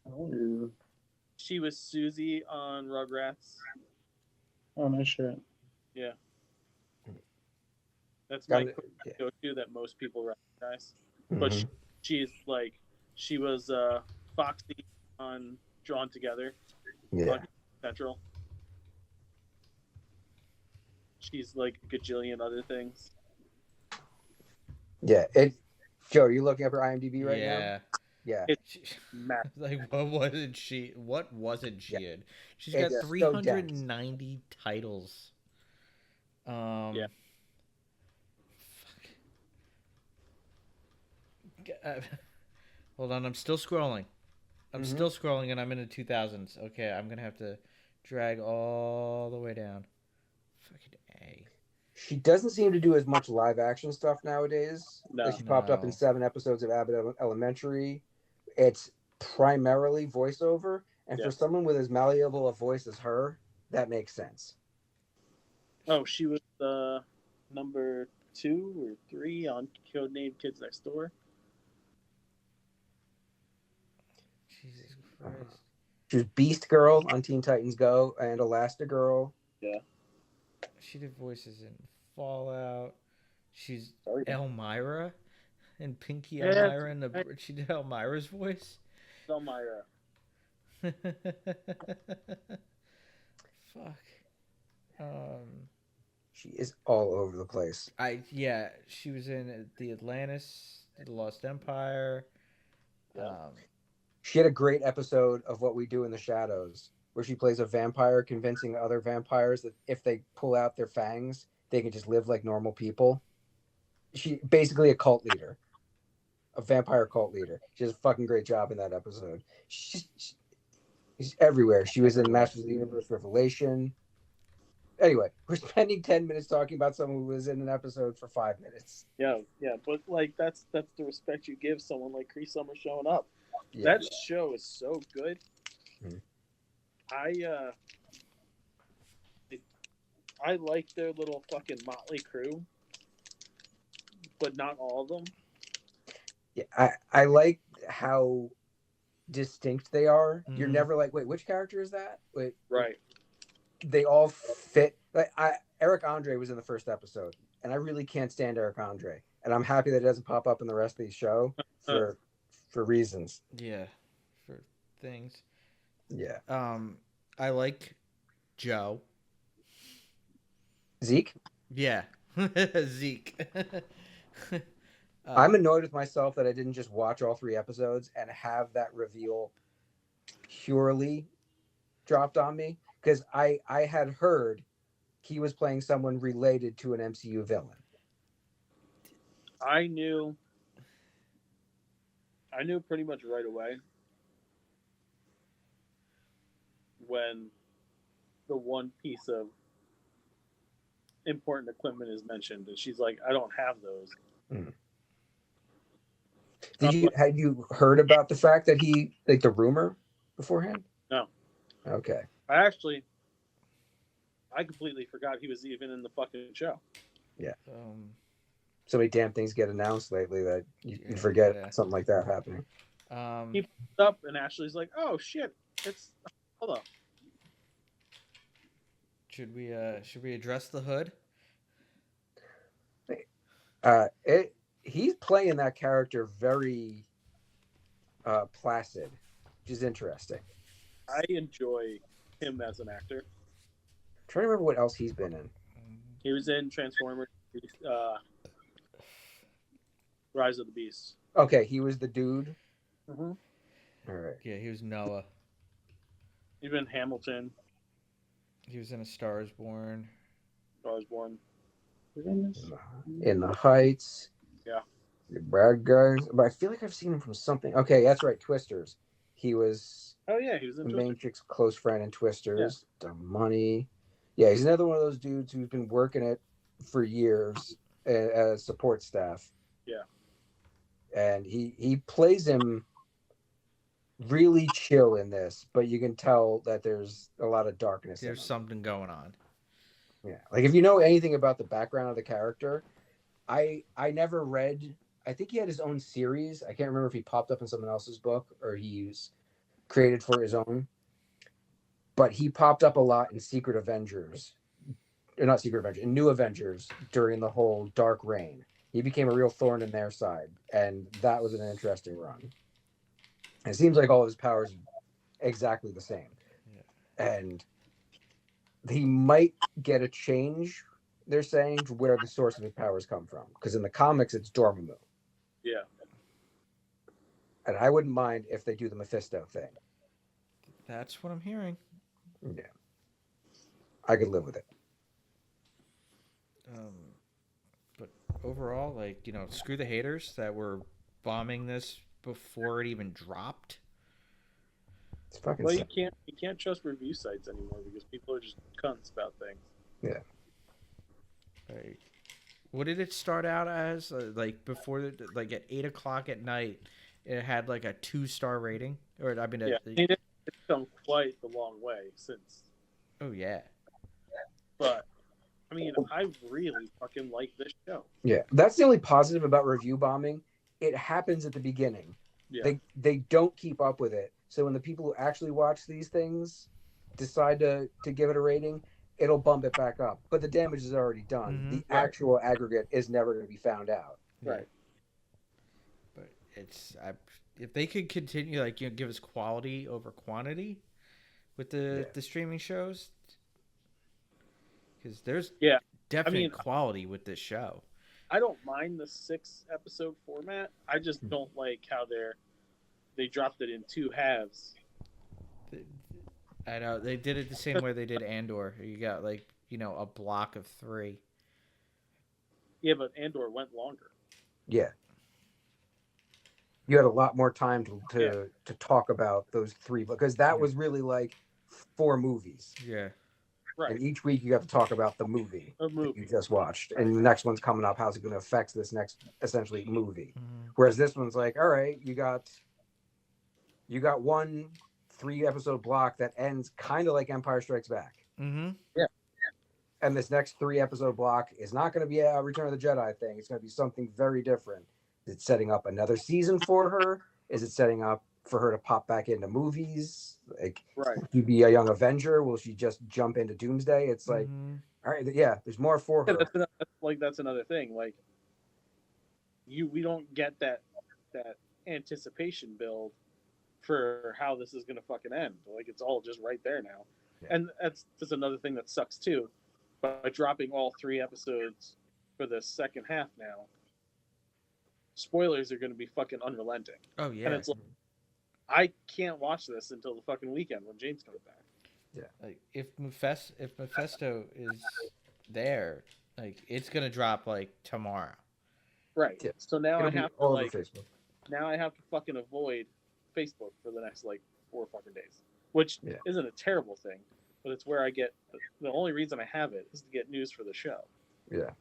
Oh, She was Susie on Rugrats. oh no shit. Yeah. That's my Yeah. go-to that most people recognize. Mhm. But she's like, she was Foxy on Drawn Together. Yeah. On Central. She's like a gajillion other things. Yeah. Joe, are you looking up her IMDb right now? Yeah. It's massive. Like what wasn't she? What wasn't she in? She's It's got so 390 titles. Yeah. Hold on, I'm still scrolling. I'm still scrolling, and I'm in the 2000s. Okay, I'm gonna have to drag all the way down. Fucking A. She doesn't seem to do as much live action stuff nowadays. No. Like she popped up in 7 episodes of Abbott Elementary. It's primarily voiceover, and for someone with as malleable a voice as her, that makes sense. Oh, she was number 2 or 3 on Codename Kids Next Door. Jesus Christ. She was Beast Girl on Teen Titans Go and Elastigirl. Yeah. She did voices in Fallout. She's Oh, yeah. Elmira and Pinky Yeah, Elmira in the. She did Elmira's voice. Elmira. Fuck. She is all over the place. She was in the Atlantis, the Lost Empire. She had a great episode of What We Do in the Shadows, where she plays a vampire convincing other vampires that if they pull out their fangs, they can just live like normal people. She basically a cult leader, a vampire cult leader. She does a fucking great job in that episode. She's everywhere. She was in Masters of the Universe Revelation. Anyway, we're spending 10 minutes talking about someone who was in an episode for 5 minutes. Yeah, but like that's the respect you give someone like Cree Summer showing up. Yeah. That show is so good. Mhm. I like their little fucking motley crew, but not all of them. Yeah, I like how distinct they are. You're Mhm. never like, wait, which character is that? Wait, Right. they all fit. Like Eric Andre was in the first episode, and I really can't stand Eric Andre, and I'm happy that it doesn't pop up in the rest of the show for reasons. Yeah, for things. Yeah, I like Joe. Zeke. Yeah, Zeke. I'm annoyed with myself that I didn't just watch all 3 episodes and have that reveal purely dropped on me, because I had heard he was playing someone related to an MCU villain. I knew pretty much right away when the one piece of important equipment is mentioned, and she's like, "I don't have those." Had you heard about the fact that he, like, the rumor beforehand? No. Okay. I completely forgot he was even in the fucking show. Yeah. So many damn things get announced lately that you forget something like that happening. He popped up, and Ashley's like, "Oh shit, it's hello." Should we address the hood? He's playing that character very placid, which is interesting. I enjoy him as an actor. I'm trying to remember what else he's been in. He was in Transformers, Rise of the Beast. Okay, he was the dude. Mm-hmm. All right. Yeah, he was Noah. He's been in Hamilton. He was in A Star Is Born. Star Is Born. In the Heights. Yeah. The Bad Guys. But I feel like I've seen him from something. Okay, that's right. Twisters. He was. Oh yeah, he was in the Twister. main chick's close friend in Twisters. Yeah. The Money. Yeah, he's another one of those dudes who's been working it for years as support staff. Yeah. And he plays him really chill in this, but you can tell that there's a lot of darkness. There's something going on. Yeah, like if you know anything about the background of the character, I never read. I think he had his own series. I can't remember if he popped up in someone else's book or he's created for his own. But he popped up a lot in Secret Avengers, or not Secret Avengers, in New Avengers during the whole Dark Reign. He became a real thorn in their side, and that was an interesting run. It seems like all his powers are exactly the same. Yeah. And he might get a change, they're saying, to where the source of his powers come from. Because in the comics, it's Dormammu. Yeah. And I wouldn't mind if they do the Mephisto thing. That's what I'm hearing. Yeah. I could live with it. But overall, like, screw the haters that were bombing this before it even dropped. It's fucking well, sad. you can't trust review sites anymore because people are just cunts about things. Yeah. Right. What did it start out as? Like before, like at 8 o'clock at night, it had like a 2-star rating, or I mean, it's come quite the long way since. Oh yeah. But I mean, I really fucking like this show. Yeah, that's the only positive about review bombing. It happens at the beginning. Yeah. They don't keep up with it. So when the people who actually watch these things decide to give it a rating, it'll bump it back up. But the damage is already done. Mm-hmm. The actual aggregate is never going to be found out. Right. But if they could continue, like, give us quality over quantity with the streaming shows, because there's definite quality with this show. I don't mind the 6-episode format. I just don't like how they dropped it in 2 halves. I know they did it the same way they did Andor. You got a block of 3. Yeah, but Andor went longer. Yeah. You had a lot more time to talk about those 3, because that was really like 4 movies. Yeah. Right. And each week you got to talk about the movie that you just watched. And the next one's coming up. How's it going to affect this next, essentially, movie? Mm-hmm. Whereas this one's like, all right, you got 1 3-episode block that ends kind of like Empire Strikes Back. Mm-hmm. Yeah. And this next 3-episode block is not going to be a Return of the Jedi thing. It's going to be something very different. Is it setting up another season for her? Is it setting up for her to pop back into movies? Like, Right. will she be a young Avenger? Will she just jump into Doomsday? It's like, Mhm. all right, yeah, there's more for her. Yeah, that's another thing. Like, we don't get that anticipation build for how this is gonna fucking end. Like, it's all just right there now. Yeah. And that's another thing that sucks too. By dropping all 3 episodes for the second half now, spoilers are going to be fucking unrelenting. Oh yeah. And it's like, I can't watch this until the fucking weekend when James comes back. Like if Mephisto is there, like it's gonna drop like tomorrow. Right. Yeah. So now It'll I be have to all over like Facebook. now I have to fucking avoid Facebook for the next like 4 fucking days, which Yeah. isn't a terrible thing, but it's where I get the only reason I have it is to get news for the show. Yeah.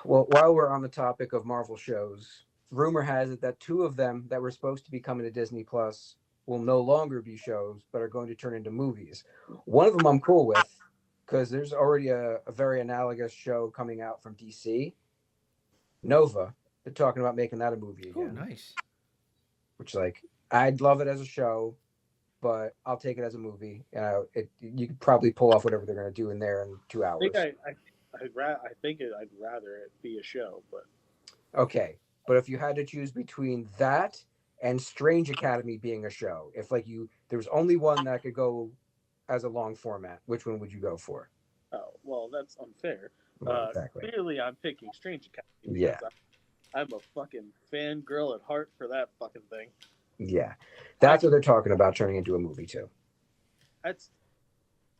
Well, while we're on the topic of Marvel shows, rumor has it that 2 of them that were supposed to be coming to Disney Plus will no longer be shows, but are going to turn into movies. One of them I'm cool with because there's already a very analogous show coming out from DC, Nova. They're talking about making that a movie Oh, again, nice. which like I'd love it as a show, but I'll take it as a movie. You could probably pull off whatever they're going to do in there in 2 hours. I think I'd rather it be a show, but Okay, but if you had to choose between that and Strange Academy being a show, if like there was only one that could go as a long format, which one would you go for? oh well, that's unfair. Well, exactly. Clearly, I'm picking Strange Academy. Yeah. Because I'm a fucking fangirl at heart for that fucking thing. Yeah, that's what they're talking about turning into a movie too.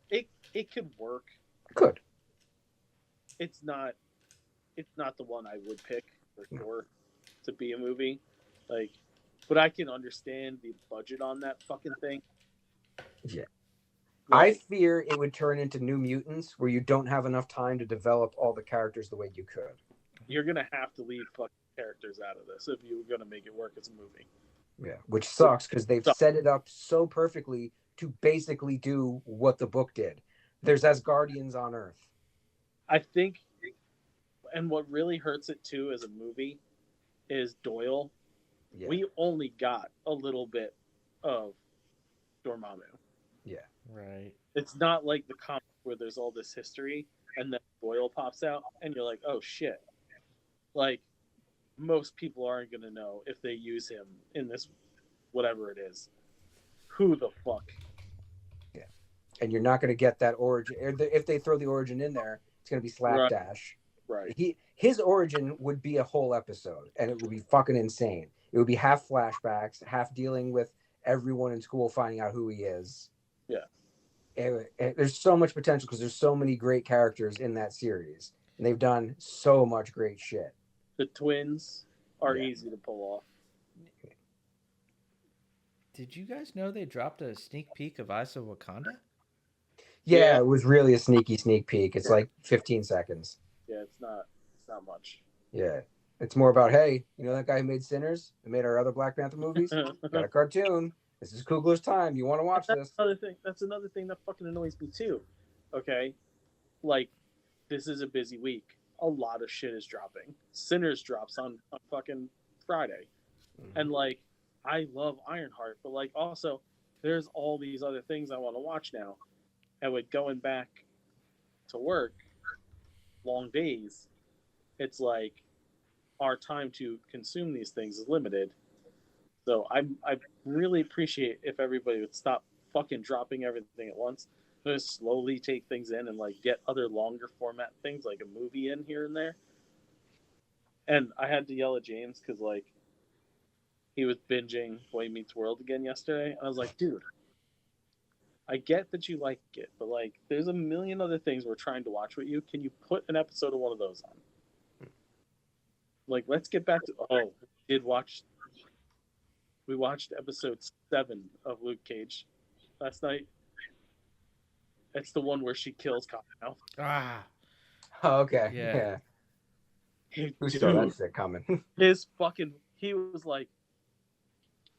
It could work. Could. It's not the one I would pick for sure to be a movie. Like, but I can understand the budget on that fucking thing. Yeah. Like, I fear it would turn into New Mutants where you don't have enough time to develop all the characters the way you could. you're gonna have to leave fucking characters out of this if you're gonna make it work as a movie. Yeah, which sucks because they've set it up so perfectly to basically do what the book did. There's Asgardians on Earth. I think, and what really hurts it too as a movie is Doyle. Yeah. We only got a little bit of Dormammu. Right. It's not like the comic where there's all this history and then Doyle pops out and you're like, oh shit. Like, most people aren't going to know if they use him in this, whatever it is. Who the fuck? Yeah. And you're not going to get that origin. If they throw the origin in there, it's going to be slapdash. Right. His origin would be a whole episode, and it would be fucking insane. It would be half flashbacks, half dealing with everyone in school finding out who he is. Yeah. And there's so much potential because there's so many great characters in that series, and they've done so much great shit. The twins are Yeah. easy to pull off. Did you guys know they dropped a sneak peek of Eyes of Wakanda? Yeah, it was really a sneak peek. It's like 15 seconds. Yeah, it's not much. Yeah. It's more about, hey, you know that guy who made Sinners and made our other Black Panther movies? Got a cartoon. This is Kugler's time. You want to watch this? That's another thing that fucking annoys me too. Okay? Like, this is a busy week. A lot of shit is dropping. Sinners drops on fucking Friday. Mm-hmm. And like, I love Ironheart, but like also there's all these other things I want to watch now. And with going back to work, long days, it's like our time to consume these things is limited. So I really appreciate if everybody would stop fucking dropping everything at once. Just slowly take things in and like get other longer format things like a movie in here and there. And I had to yell at James because like he was binging Boy Meets World again yesterday, and I was like, dude, I get that you like it, but like there's a million other things we're trying to watch with you. Can you put an episode of one of those on? Like, let's get back to we watched episode 7 of Luke Cage last night. It's the one where she kills Cottonmouth. Ah. Oh, okay. Yeah. Who saw that shit coming? He was like,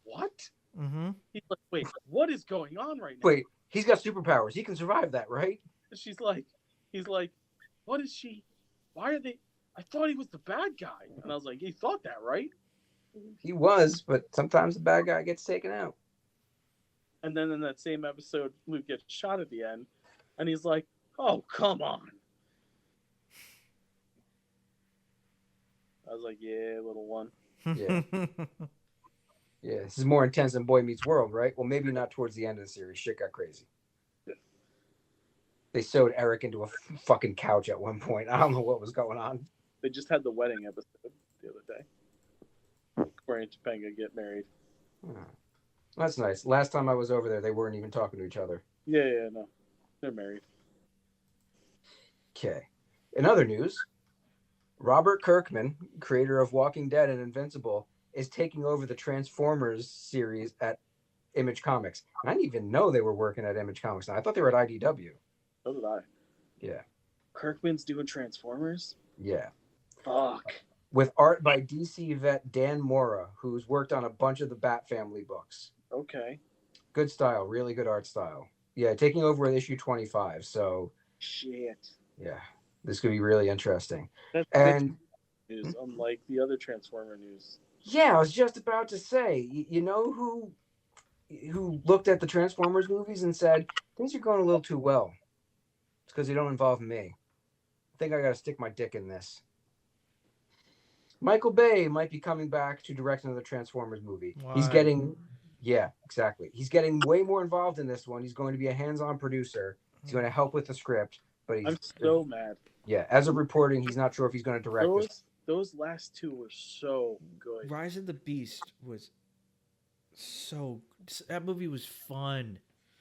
what? Mm-hmm. He's like, wait, what is going on right now? Wait, He's got superpowers. He can survive that, right? He's like, what is she? Why are they? I thought he was the bad guy, and I was like, you thought that, right? He was, but sometimes the bad guy gets taken out. And then in that same episode, Luke gets shot at the end, and he's like, oh, come on. I was like, yeah, little one. Yeah. Yeah, this is more intense than Boy Meets World, right? Well, maybe not towards the end of the series. Shit got crazy. They sewed Eric into a fucking couch at one point. I don't know what was going on. They just had the wedding episode the other day. Corey and Topanga get married. Oh, that's nice. Last time I was over there, they weren't even talking to each other. Yeah, no. They're married. Okay. In other news, Robert Kirkman, creator of Walking Dead and Invincible, is taking over the Transformers series at Image Comics. And I didn't even know they were working at Image Comics now. I thought they were at IDW. So did I. Yeah. Kirkman's doing Transformers? Yeah. Fuck. With art by DC vet Dan Mora, who's worked on a bunch of the Bat Family books. Okay. Good style, really good art style. Yeah, taking over with issue 25. So, Shit. yeah, this could be really interesting. That's And news, unlike the other Transformer news. yeah, I was just about to say, you know who looked at the Transformers movies and said, things are going a little too well. It's because they don't involve me. I think I got to stick my dick in this. Michael Bay might be coming back to direct another Transformers movie. He's Why? getting, yeah, exactly. He's getting way more involved in this one. He's going to be a hands-on producer. He's going to help with the script, but I'm so mad. yeah, as of reporting, he's not sure if he's going to direct this. Those last two were so good. Rise of the Beast was that movie was fun.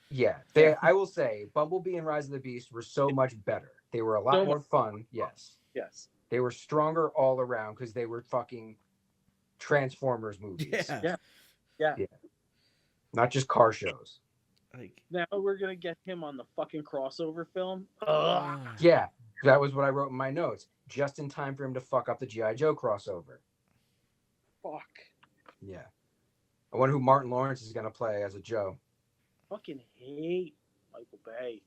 Yeah, I will say, Bumblebee and Rise of the Beast were so much better. They were a lot So more fun. Yes, Yes. they were stronger all around because they were fucking Transformers movies. Yeah. Not just car shows. Like Now we're gonna get him on the fucking crossover film. Yeah, that was what I wrote in my notes. Just in time for him to fuck up the G.I. Joe crossover. Fuck. Yeah. I wonder who Martin Lawrence is going to play as a Joe. Fucking hate Michael Bay.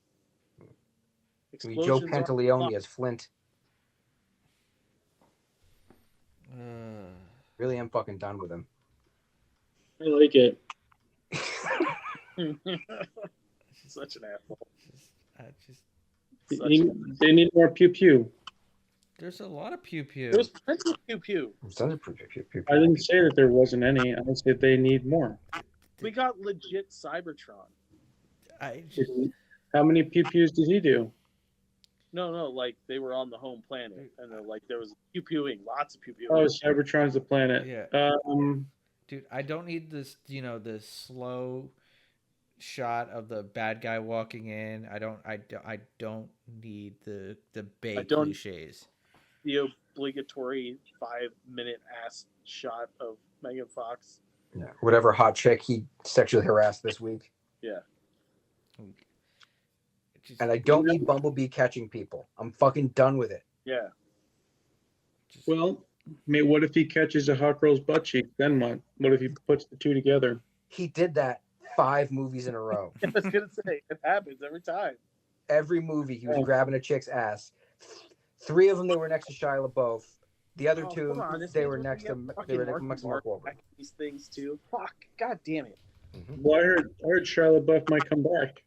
It's going to be Joe Explosions are Pantaleone fun. as Flint. uh, Really am fucking done with him. I like it. Such an asshole. They need more pew pew. there's a lot of pew pew. There's plenty of pew pew. I didn't say that there wasn't any. I said they need more. We got legit Cybertron. How many pew pews did he do? No, like they were on the home planet, and like there was pew pewing, lots of pew pewing. Oh, Cybertron's the planet. Yeah. Dude, I don't need this, the slow shot of the bad guy walking in. I don't need the Bay cliches. The obligatory 5-minute ass shot of Megan Fox. Yeah. Whatever hot chick he sexually harassed this week. Yeah. And I don't need Bumblebee catching people. I'm fucking done with it. Yeah. Well, what if he catches a hot girl's butt cheek? Then what? What if he puts the two together? He did that 5 movies in a row. I was gonna say it happens every time. Every movie he was grabbing a chick's ass. 3 of them they were next to Shia LaBeouf. The other 2 they were next to Mark Wahlberg. These things too. Fuck. God damn it. Mm-hmm. Well, I heard Shia LaBeouf might come back.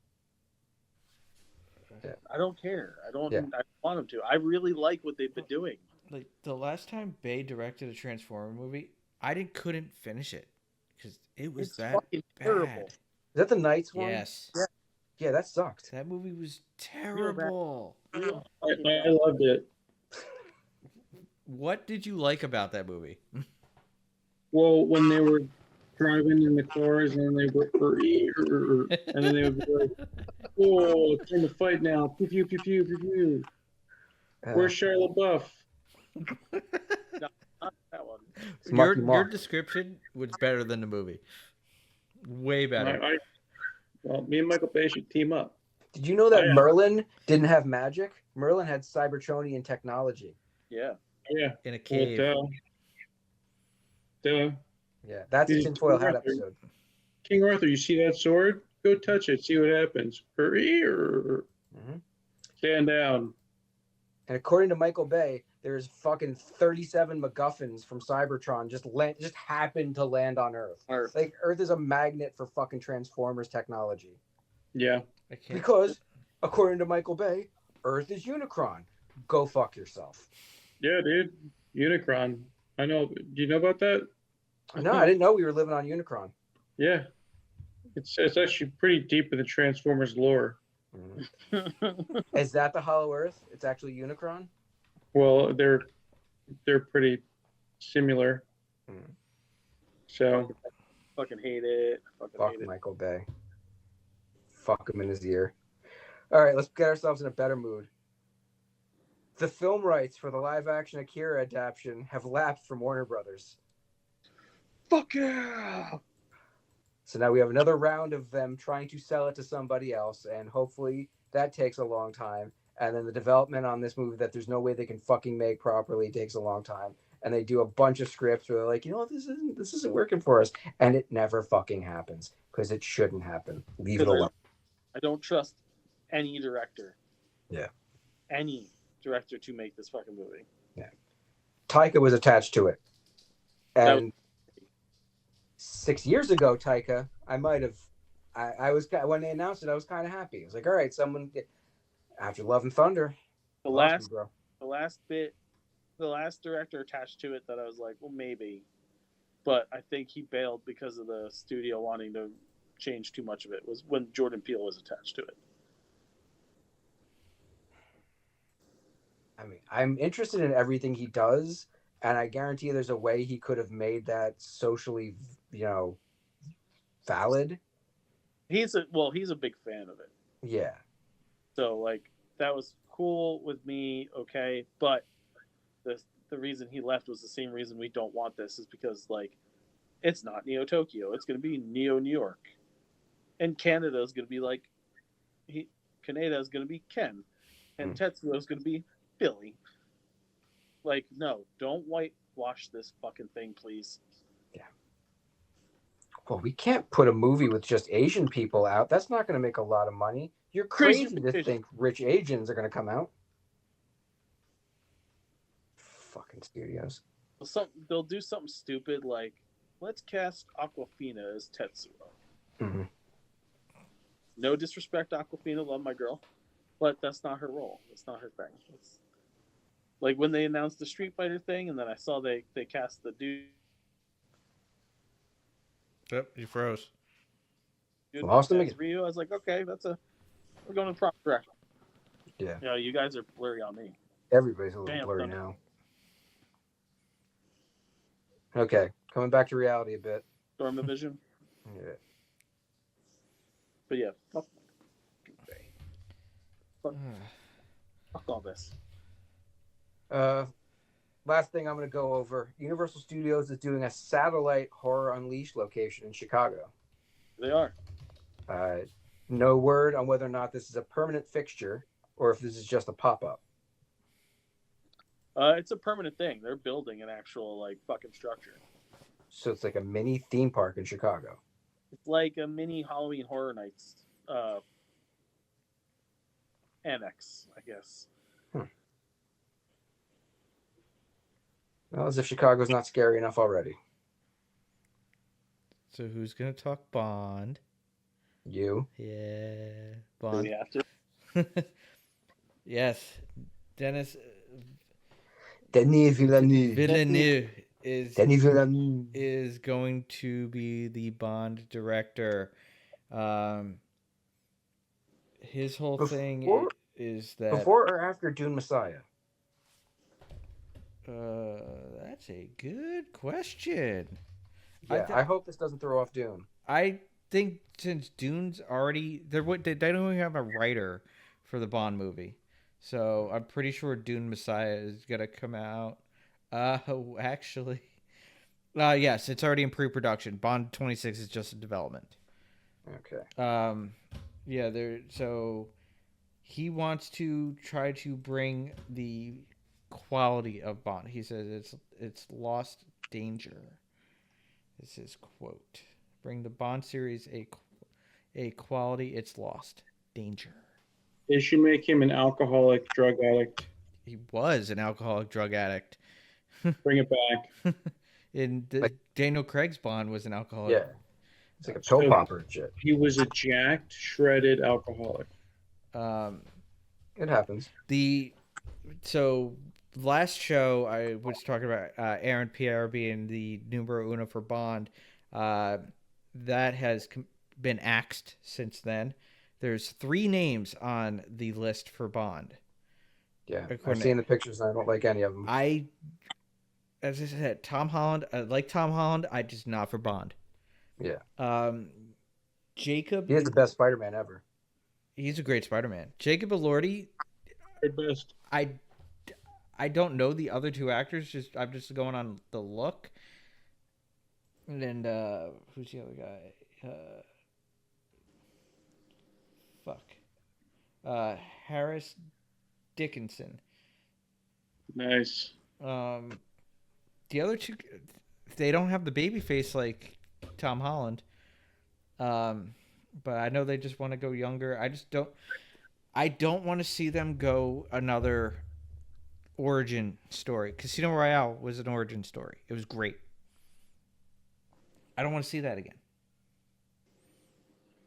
I don't care. I don't Yeah. I want him to. I really like what they've been doing. Like the last time Bay directed a Transformer movie, I couldn't finish it because it was It's that fucking bad. terrible. Is that the Knights one? Yes. Yeah. Yeah, that sucked. That movie was terrible. I loved it. What did you like about that movie? Well, when they were driving in the cars and they were, and then they would be like, "Oh, it's time to fight now!" Pew pew pew pew pew pew. Where's Shia LaBeouf? Not that one. Your description was better than the movie. Way better. Well, me and Michael Bay should team up. Did you know that Merlin didn't have magic? Merlin had Cybertronian technology. Yeah. Yeah. In a cave. Duh. Yeah, that's a tinfoil hat episode. King Arthur, you see that sword? Go touch it. See what happens. Mhm. Stand down. And according to Michael Bay, there's fucking 37 MacGuffins from Cybertron just happened to land on Earth. Earth. Like Earth is a magnet for fucking Transformers technology. Yeah. I can't. Because according to Michael Bay, Earth is Unicron. Go fuck yourself. Yeah, dude. Unicron. I know. Do you know about that? No, I didn't know we were living on Unicron. Yeah. It's actually pretty deep in the Transformers lore. Is that the Hollow Earth? It's actually Unicron? Well, they're pretty similar. Hmm. So Fucking hate it. Fucking Fuck hate it. Michael Bay. Fuck him in his ear. All right, let's get ourselves in a better mood. The film rights for the live-action Akira adaptation have lapsed from Warner Brothers. Fuck yeah! So now we have another round of them trying to sell it to somebody else, and hopefully that takes a long time. And then the development on this movie that there's no way they can fucking make properly takes a long time. And they do a bunch of scripts where they're like, you know what, this isn't working for us, and it never fucking happens because it shouldn't happen. Leave it alone. I don't trust any director. Yeah. Any director to make this fucking movie. Yeah. Taika was attached to it, and 6 years ago, Taika, I might have. I was when they announced it, I was kind of happy. I was like, all right, someone after Love and Thunder. The last director attached to it that I was like, well, maybe, but I think he bailed because of the studio wanting to change too much of it. Was when Jordan Peele was attached to it. I mean, I'm interested in everything he does, and I guarantee there's a way he could have made that socially, valid. He's a big fan of it. Yeah. So like that was cool with me, okay, but the reason he left was the same reason we don't want this, is because like it's not Neo Tokyo, it's going to be Neo New York, and Canada is going to be like Canada is going to be Ken, and Tetsuo is going to be Billy. Like, no, don't whitewash this fucking thing, please. Yeah. Well, we can't put a movie with just Asian people out. That's not going to make a lot of money. You're crazy to think rich Asians are going to come out. Fucking studios. They'll do something stupid like, let's cast Aquafina as Tetsuo. Mm-hmm. No disrespect, Aquafina, love my girl, but that's not her role. That's not her thing. It's like when they announced the Street Fighter thing, and then I saw they cast the dude. Yep, you froze. Lost him again. Ryu. I was like, okay, we're going in the proper direction. Yeah. You guys are blurry on me. Everybody's a little blurry now. Okay, coming back to reality a bit. Storm of Vision. Yeah. But yeah, fuck all this. Last thing I'm going to go over. Universal Studios is doing a satellite Horror Unleashed location in Chicago. They are. No word on whether or not this is a permanent fixture or if this is just a pop-up. It's a permanent thing. They're building an actual like fucking structure. So it's like a mini theme park in Chicago. It's like a mini Halloween Horror Nights annex, I guess. Well, as if Chicago's not scary enough already. So who's gonna talk Bond? You. Yeah, Do Bond. we have to? Yes, Denis Villeneuve. Villeneuve Denis Villeneuve. is going to be the Bond director. His whole thing is that Before or after Dune Messiah? That's a good question. Yeah, I hope this doesn't throw off Dune. I think since Dune's already they don't even have a writer for the Bond movie, so I'm pretty sure Dune Messiah is gonna come out. Actually, yes, it's already in pre-production. Bond 26 is just in development. Okay. Yeah, so he wants to try to bring the quality of Bond. He says it's lost danger. This is quote. Bring the Bond series a quality it's lost. Danger. They should make him an alcoholic drug addict. He was an alcoholic drug addict. Bring it back. Like- Daniel Craig's Bond was an alcoholic. Yeah, it's like a pill So- popper and shit. He was a jacked, shredded alcoholic. Um, It happens. So last show I was talking about Aaron Pierre being the numero uno for Bond. That has been axed since then. There's 3 names on the list for Bond. Yeah, I've According seen the pictures and I don't like any of them. As I said, Tom Holland. I like Tom Holland. I just not for Bond. Yeah, Jacob. he is the best Spider-Man ever. He's a great Spider-Man. Jacob Elordi. Third best. I don't know the other 2 actors. I'm just going on the look. And then who's the other guy? Harris Dickinson. Nice. The other 2, they don't have the baby face like Tom Holland. But I know they just want to go younger. I don't want to see them go another origin story. Casino Royale was an origin story. It was great. I don't want to see that again.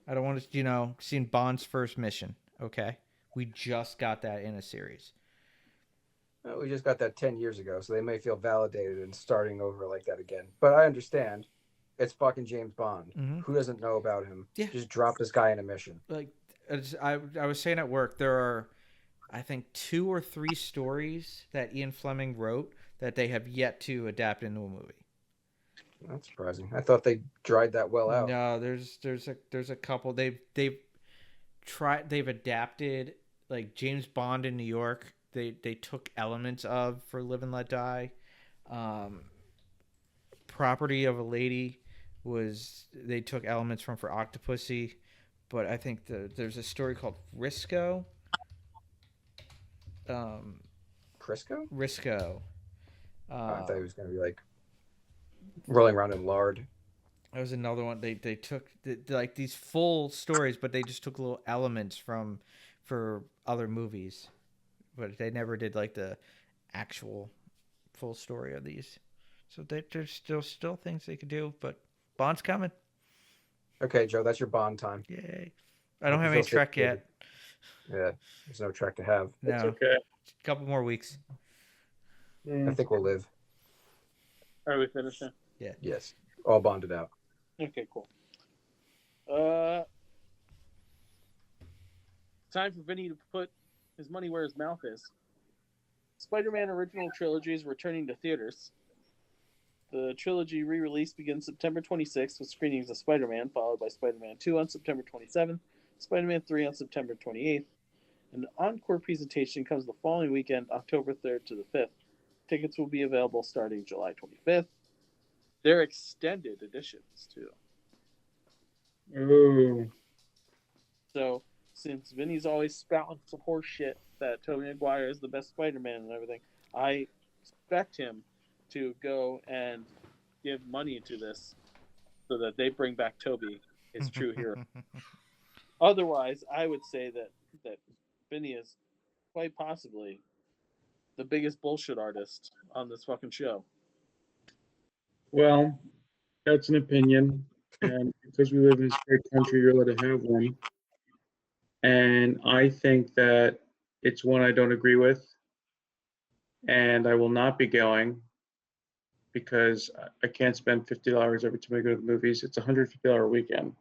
I don't want to, see Bond's first mission. Okay, we just got that in a series. Well, we just got that 10 years ago, so they may feel validated in starting over like that again. But I understand. It's fucking James Bond. Mm-hmm. Who doesn't know about him? Yeah. Just drop this guy in a mission. Like I was saying at work, there are, I think, 2 or 3 stories that Ian Fleming wrote that they have yet to adapt into a movie. That's surprising. I thought they dried that well out. No, there's a couple. They've adapted, like James Bond in New York. They took elements of for Live and Let Die. Property of a Lady they took elements from for Octopussy, but I think there's a story called Risco. Crisco? Risco. I thought he was going to be like rolling around in lard. That was another one. They took like these full stories, but they just took little elements for other movies, but they never did like the actual full story of these. So there's still things they could do, but Bond's coming. Okay, Joe, that's your Bond time. Yay! I don't have any Trek yet. Yeah, there's no Trek to have. No, It's okay. a couple more weeks. I think we'll live. Are we finished now? Yes, all bonded out. Okay, cool. Time for Vinny to put his money where his mouth is. Spider-Man original trilogy is returning to theaters. The trilogy re-release begins September 26th with screenings of Spider-Man, followed by Spider-Man 2 on September 27th, Spider-Man 3 on September 28th. An encore presentation comes the following weekend, October 3rd to the 5th. Tickets will be available starting July 25th. They're extended editions, too. Ooh. So, since Vinny's always spouting some horse shit that Tobey Maguire is the best Spider-Man and everything, I expect him to go and give money to this so that they bring back Tobey, his true hero. Otherwise, I would say that Vinny is quite possibly the biggest bullshit artist on this fucking show. Well, that's an opinion, and because we live in this great country, you're allowed to have one. And I think that it's one I don't agree with, and I will not be going because I can't spend $50 every time I go to the movies. It's a $150 weekend.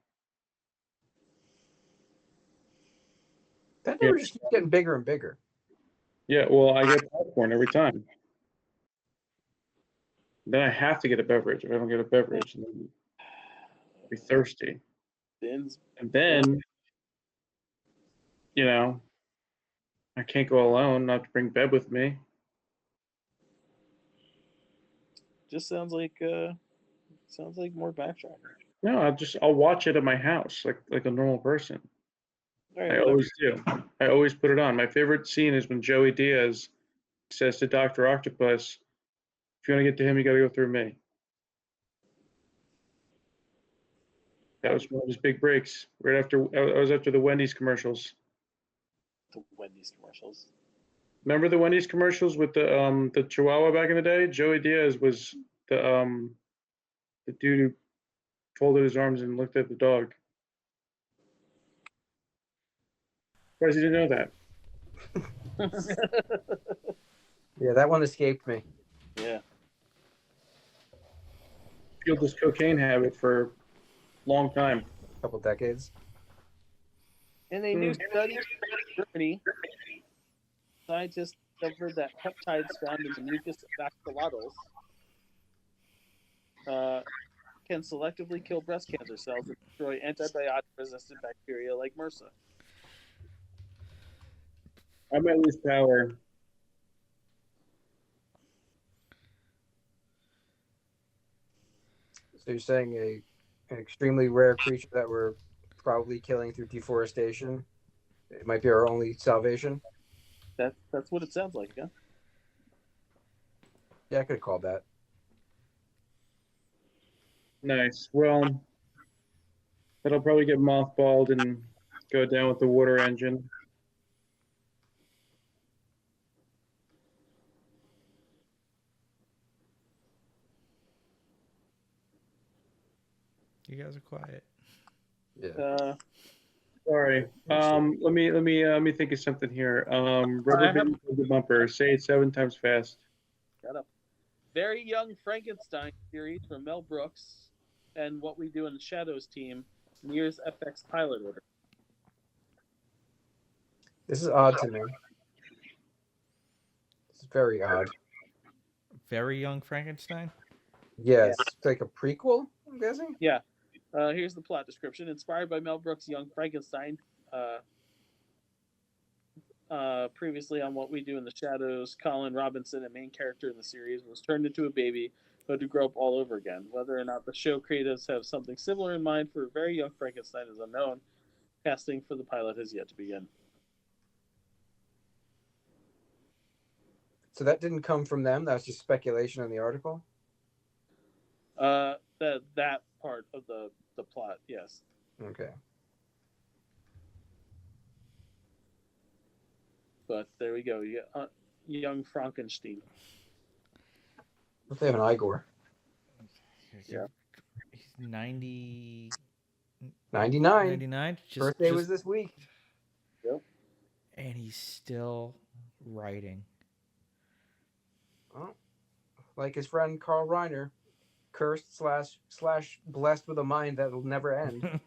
That number just keeps getting bigger and bigger. Yeah, well, I get popcorn every time. Then I have to get a beverage. If I don't get a beverage, then I'll be thirsty. Vin's And then, I can't go alone, not to bring Beb with me. just sounds like more backtracking. No, I'll watch it at my house like a normal person. All right, I whatever. always do. I always put it on. My favorite scene is when Joey Diaz says to Dr. Octopus, if you want to get to him, you got to go through me. That was one of his big breaks. Right after I was after the Wendy's commercials. The Wendy's commercials. Remember the Wendy's commercials with the Chihuahua back in the day? Joey Diaz was the dude who folded his arms and looked at the dog. Why does he didn't know that? Yeah, that one escaped me. Yeah. Fueled this cocaine habit for a long time. A couple decades. In a new study in Germany, scientists discovered that peptides found in the mucus of axolotls can selectively kill breast cancer cells and destroy antibiotic-resistant bacteria like MRSA. I might lose power. So you're saying an extremely rare creature that we're probably killing through deforestation? It might be our only salvation? That's what it sounds like, huh? Yeah, I could have called that. Nice. Well, that'll probably get mothballed and go down with the water engine. You guys are quiet. Yeah. Sorry. Let me think of something here. Rubber band the bumper. Say it 7 times fast. Shut up. Very Young Frankenstein series from Mel Brooks and What We Do in the Shadows team nears FX pilot order. This is odd to me. This is very odd. Very Young Frankenstein? Yes. It's like a prequel, I'm guessing? Yeah. Here's the plot description. Inspired by Mel Brooks' Young Frankenstein, previously on What We Do in the Shadows, Colin Robinson, a main character in the series, was turned into a baby who had to grow up all over again. Whether or not the show creatives have something similar in mind for Very Young Frankenstein is unknown. Casting for the pilot has yet to begin. So that didn't come from them? That was just speculation in the article? That part of the plot, yes. Okay. But there we go. Young Frankenstein. What if they have an Igor? Yeah. He's 90... 99. 99? Birthday was this week. Yep. And he's still writing. Well, like his friend Carl Reiner, cursed slash blessed with a mind that will never end.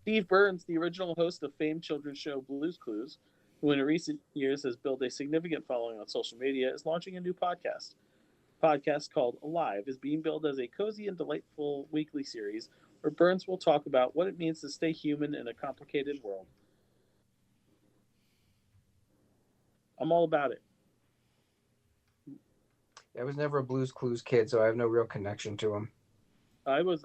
Steve Burns, the original host of famed children's show Blue's Clues, who in recent years has built a significant following on social media, is launching a new podcast. The podcast called Alive is being billed as a cozy and delightful weekly series where Burns will talk about what it means to stay human in a complicated world. I'm all about it. I was never a Blue's Clues kid, so I have no real connection to him. I was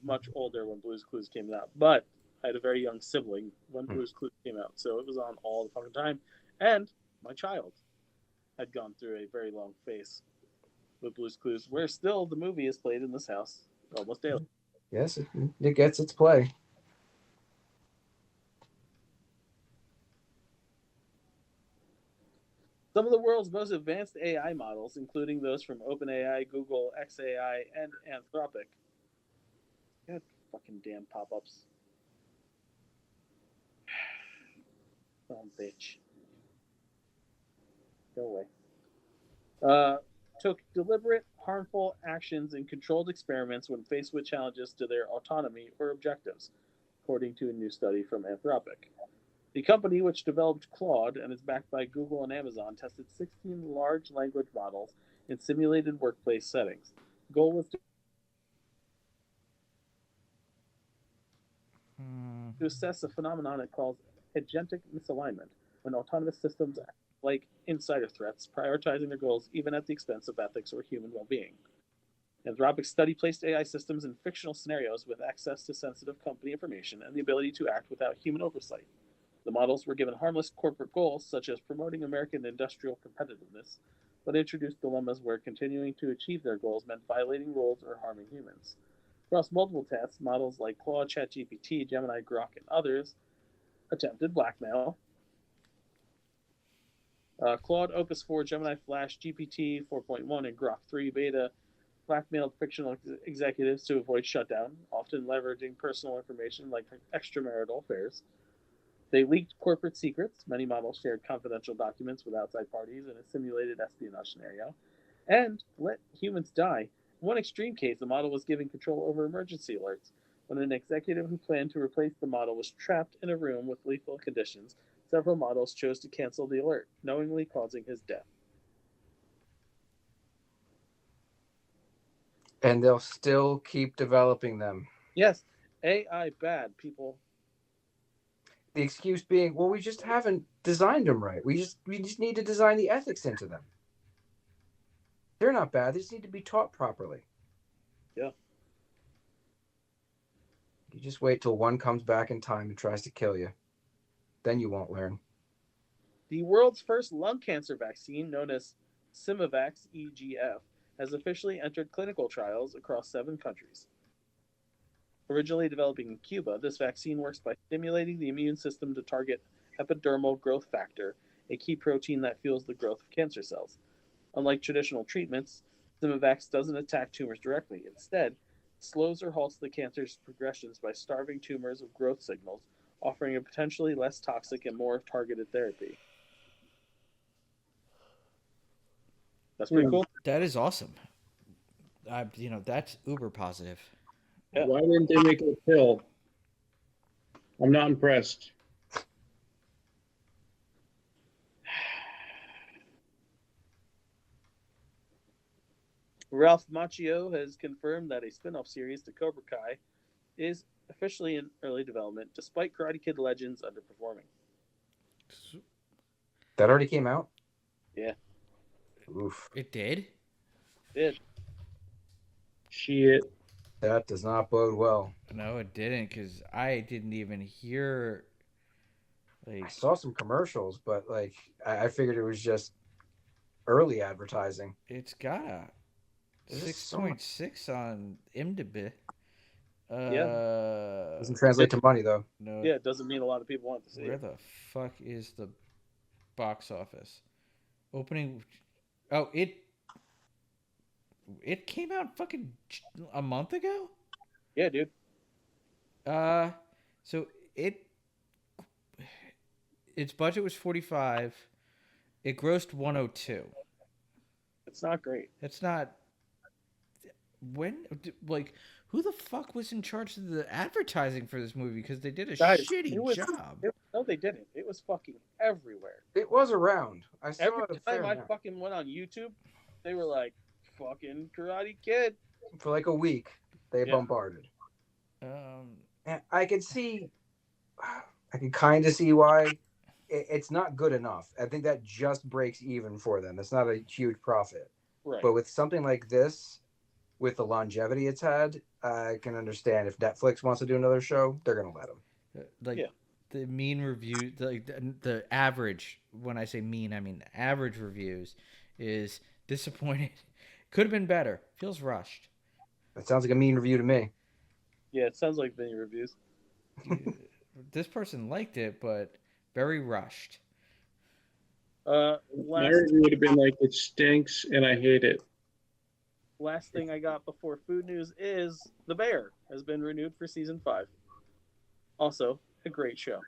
much older when Blue's Clues came out, but I had a very young sibling when Blue's Clues came out, so it was on all the fucking time. And my child had gone through a very long phase with Blue's Clues, where still the movie is played in this house almost daily. Yes, it gets its play. Some of the world's most advanced AI models, including those from OpenAI, Google, XAI, and Anthropic. God, fucking damn pop-ups. Oh, bitch. Go away. Took deliberate, harmful actions in controlled experiments when faced with challenges to their autonomy or objectives, according to a new study from Anthropic. The company, which developed Claude and is backed by Google and Amazon, tested 16 large language models in simulated workplace settings. The goal was to assess a phenomenon it calls agentic misalignment, when autonomous systems act like insider threats, prioritizing their goals even at the expense of ethics or human well-being. Anthropic's study placed AI systems in fictional scenarios with access to sensitive company information and the ability to act without human oversight. The models were given harmless corporate goals, such as promoting American industrial competitiveness, but introduced dilemmas where continuing to achieve their goals meant violating rules or harming humans. Across multiple tests, models like Claude, ChatGPT, Gemini, Grok, and others attempted blackmail. Claude, Opus 4, Gemini Flash, GPT 4.1, and Grok 3 beta blackmailed fictional executives to avoid shutdown, often leveraging personal information like extramarital affairs. They leaked corporate secrets. Many models shared confidential documents with outside parties in a simulated espionage scenario, and let humans die. In one extreme case, the model was given control over emergency alerts. When an executive who planned to replace the model was trapped in a room with lethal conditions, several models chose to cancel the alert, knowingly causing his death. And they'll still keep developing them. Yes, AI bad, people. The excuse being, well, we just haven't designed them right. We just need to design the ethics into them. They're not bad. They just need to be taught properly. Yeah. You just wait till one comes back in time and tries to kill you. Then you won't learn. The world's first lung cancer vaccine, known as Simivax EGF, has officially entered clinical trials across 7 countries. Originally developing in Cuba, this vaccine works by stimulating the immune system to target epidermal growth factor, a key protein that fuels the growth of cancer cells. Unlike traditional treatments, Simivax doesn't attack tumors directly. Instead, it slows or halts the cancer's progressions by starving tumors of growth signals, offering a potentially less toxic and more targeted therapy. That's pretty cool. That is awesome. That's uber positive. Yeah. Why didn't they make it a pill? I'm not impressed. Ralph Macchio has confirmed that a spin-off series to Cobra Kai is officially in early development, despite Karate Kid Legends underperforming. That already came out? Yeah. Oof. It did? It Shit. That does not bode well. No, it didn't, because I didn't even hear. I saw some commercials, but I figured it was just early advertising. It's got a There's just so 6.6 on IMDb. Doesn't translate to money though. No. Yeah, it doesn't mean a lot of people want to see Where it. the fuck is the box office? Opening. Oh, it came out fucking a month ago? Yeah, dude. So its budget was 45. It grossed 102. It's not great. That's not. Who the fuck was in charge of the advertising for this movie? Because they did a shitty job. No, they didn't. It was fucking everywhere. It was around. I saw Every it a time fair I amount. fucking went on YouTube, they were like, fucking Karate Kid. For like a week. They bombarded. And I can kind of see why. It's not good enough. I think that just breaks even for them. It's not a huge profit. Right. But with something like this, with the longevity it's had, I can understand if Netflix wants to do another show, they're gonna let them. The mean review, the average. When I say mean, I mean average reviews is disappointed. Could have been better. Feels rushed. That sounds like a mean review to me. Yeah, it sounds like mini reviews. This person liked it, but very rushed. My review would have been like, it stinks and I hate it. Last thing I got before food news is The Bear has been renewed for season 5. Also, a great show.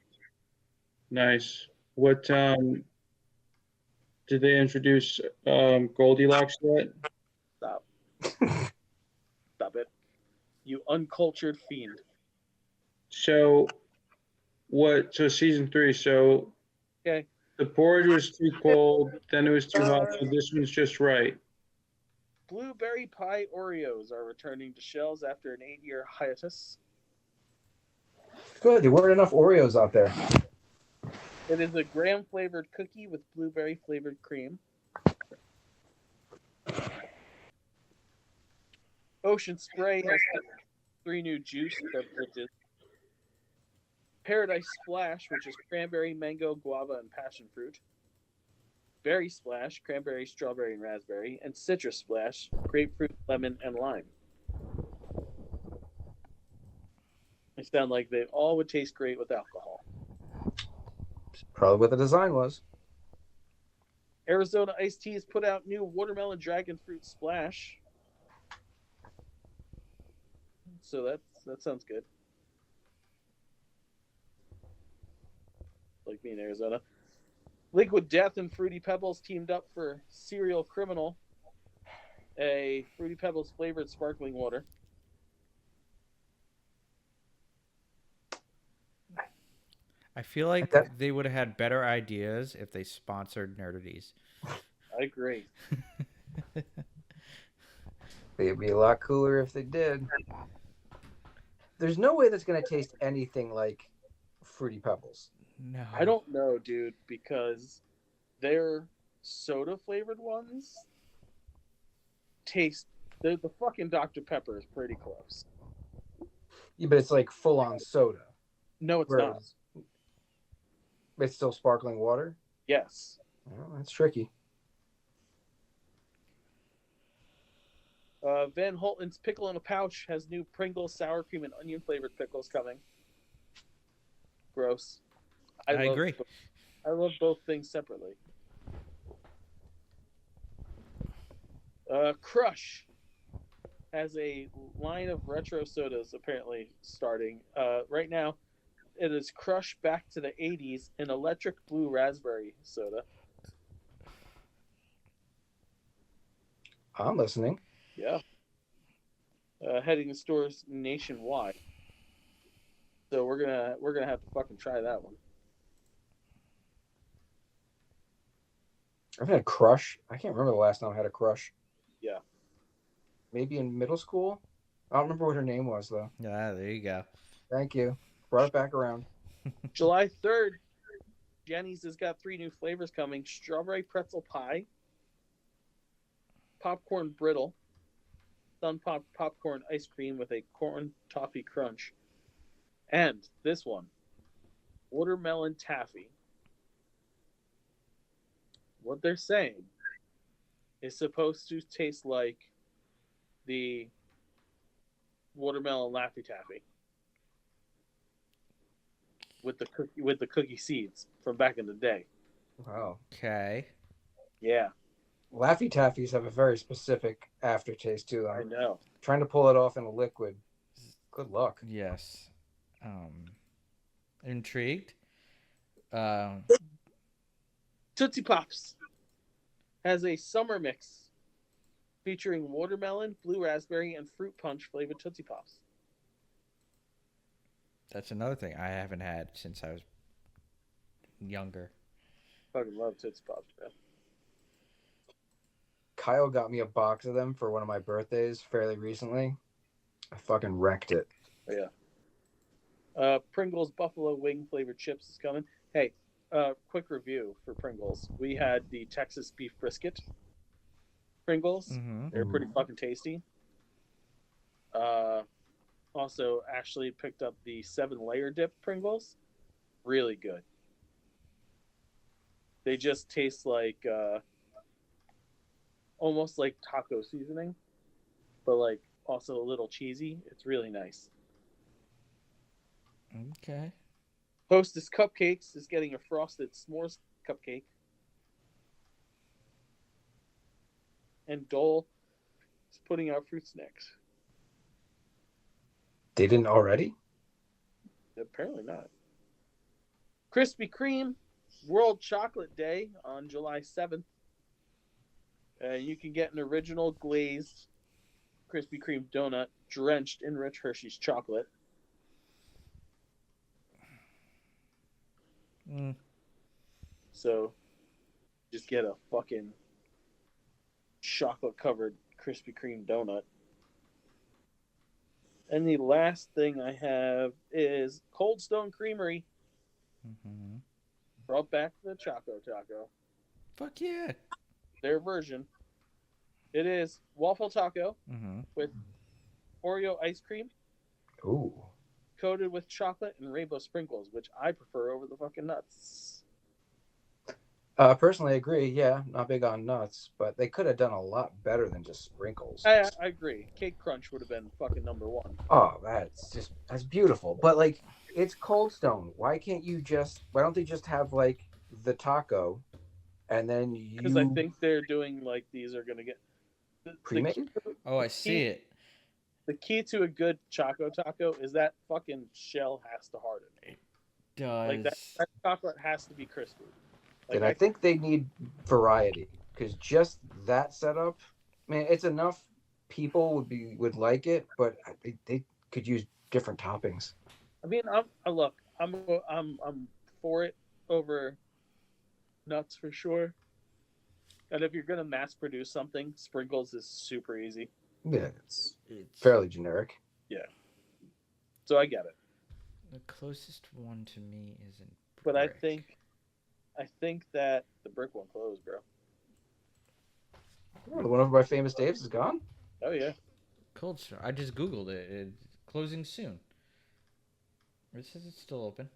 Nice. What did they introduce Goldilocks yet? Stop. Stop it. You uncultured fiend. So season 3, so Okay. the porridge was too cold, then it was too hot, so this one's just right. Blueberry pie Oreos are returning to shelves after an 8-year hiatus. Good. There weren't enough Oreos out there. It is a graham-flavored cookie with blueberry-flavored cream. Ocean Spray has 3 new juice beverages. Paradise Splash, which is cranberry, mango, guava, and passion fruit. Berry Splash, cranberry, strawberry, and raspberry. And Citrus Splash, grapefruit, lemon, and lime. sound like they all would taste great with alcohol. Probably what the design was. Arizona Iced Teas put out new watermelon dragon fruit splash. So that sounds good. Like me in Arizona. Liquid Death and Fruity Pebbles teamed up for Serial Criminal, a Fruity Pebbles flavored sparkling water. I feel like they would have had better ideas if they sponsored Nerdaties. I agree. It'd be a lot cooler if they did. There's no way that's going to taste anything like Fruity Pebbles. No. I don't know, dude, because their soda flavored ones taste. The fucking Dr. Pepper is pretty close. Yeah, but it's like full on soda. No, it's Whereas not. It's still sparkling water. Yes. Well, that's tricky. Van Holten's Pickle in a Pouch has new Pringles sour cream and onion flavored pickles coming. Gross. I agree. I love both things separately. Crush has a line of retro sodas apparently starting. Right now, it is Crush back to the 80s, an electric blue raspberry soda. I'm listening. Yeah. Heading to stores nationwide. So we're gonna have to fucking try that one. I've had Crush. I can't remember the last time I had a Crush. Yeah. Maybe in middle school. I don't remember what her name was though. Yeah, there you go. Thank you. Brought it back around. July 3rd, Jenny's has got 3 new flavors coming: strawberry pretzel pie, popcorn brittle, Sun Pop popcorn ice cream with a corn toffee crunch, and this one, watermelon taffy. What they're saying is supposed to taste like the watermelon Laffy Taffy with the cookie seeds from back in the day. Wow. Okay. Yeah, Laffy Taffies have a very specific aftertaste to them. I know. Trying to pull it off in a liquid. Good luck. Yes. Intrigued. Tootsie Pops has a summer mix featuring watermelon, blue raspberry, and fruit punch flavored Tootsie Pops. That's another thing I haven't had since I was younger. Fucking love Tootsie Pops, man. Kyle got me a box of them for one of my birthdays fairly recently. I fucking wrecked it. Yeah. Pringles Buffalo Wing flavored chips is coming. Hey, quick review for Pringles. We had the Texas beef brisket Pringles. Mm-hmm. They're pretty fucking tasty. Also, Ashley picked up the 7-layer dip Pringles. Really good. They just taste like almost like taco seasoning, but like also a little cheesy. It's really nice. Okay. Hostess Cupcakes is getting a frosted s'mores cupcake. And Dole is putting out fruit snacks. They didn't already? Apparently not. Krispy Kreme World Chocolate Day on July 7th. You can get an original glazed Krispy Kreme donut drenched in rich Hershey's chocolate. So just get a fucking chocolate covered Krispy Kreme donut. And the last thing I have is Cold Stone Creamery. Mm-hmm. Brought back the Choco Taco. Fuck yeah. Their version. It is waffle taco Mm-hmm. with Oreo ice cream Ooh. coated with chocolate and rainbow sprinkles, which I prefer over the fucking nuts. Personally, I agree. Yeah, not big on nuts, but they could have done a lot better than just sprinkles. I agree. Cake Crunch would have been fucking number one. Oh, that's beautiful. But like, it's Cold Stone. Why don't they just have like the taco, and then Because I you think they're doing like these are gonna get the key, pre-made? Oh, I see it. the key to a good Choco Taco is that fucking shell has to harden. It Like does. that chocolate has to be crispy. Like Then I think they need variety because just that setup, man, it's enough. People would like it, but they could use different toppings. I mean, I'm for it over nuts for sure. And if you're gonna mass produce something, sprinkles is super easy. Yeah, it's It's fairly generic. So I get it. the closest one to me is in. But I brick. think that the brick one closed, bro. Oh, one of my famous Daves is gone. Oh yeah. Cold Stone. I just googled it. It's closing soon. It says it's still open.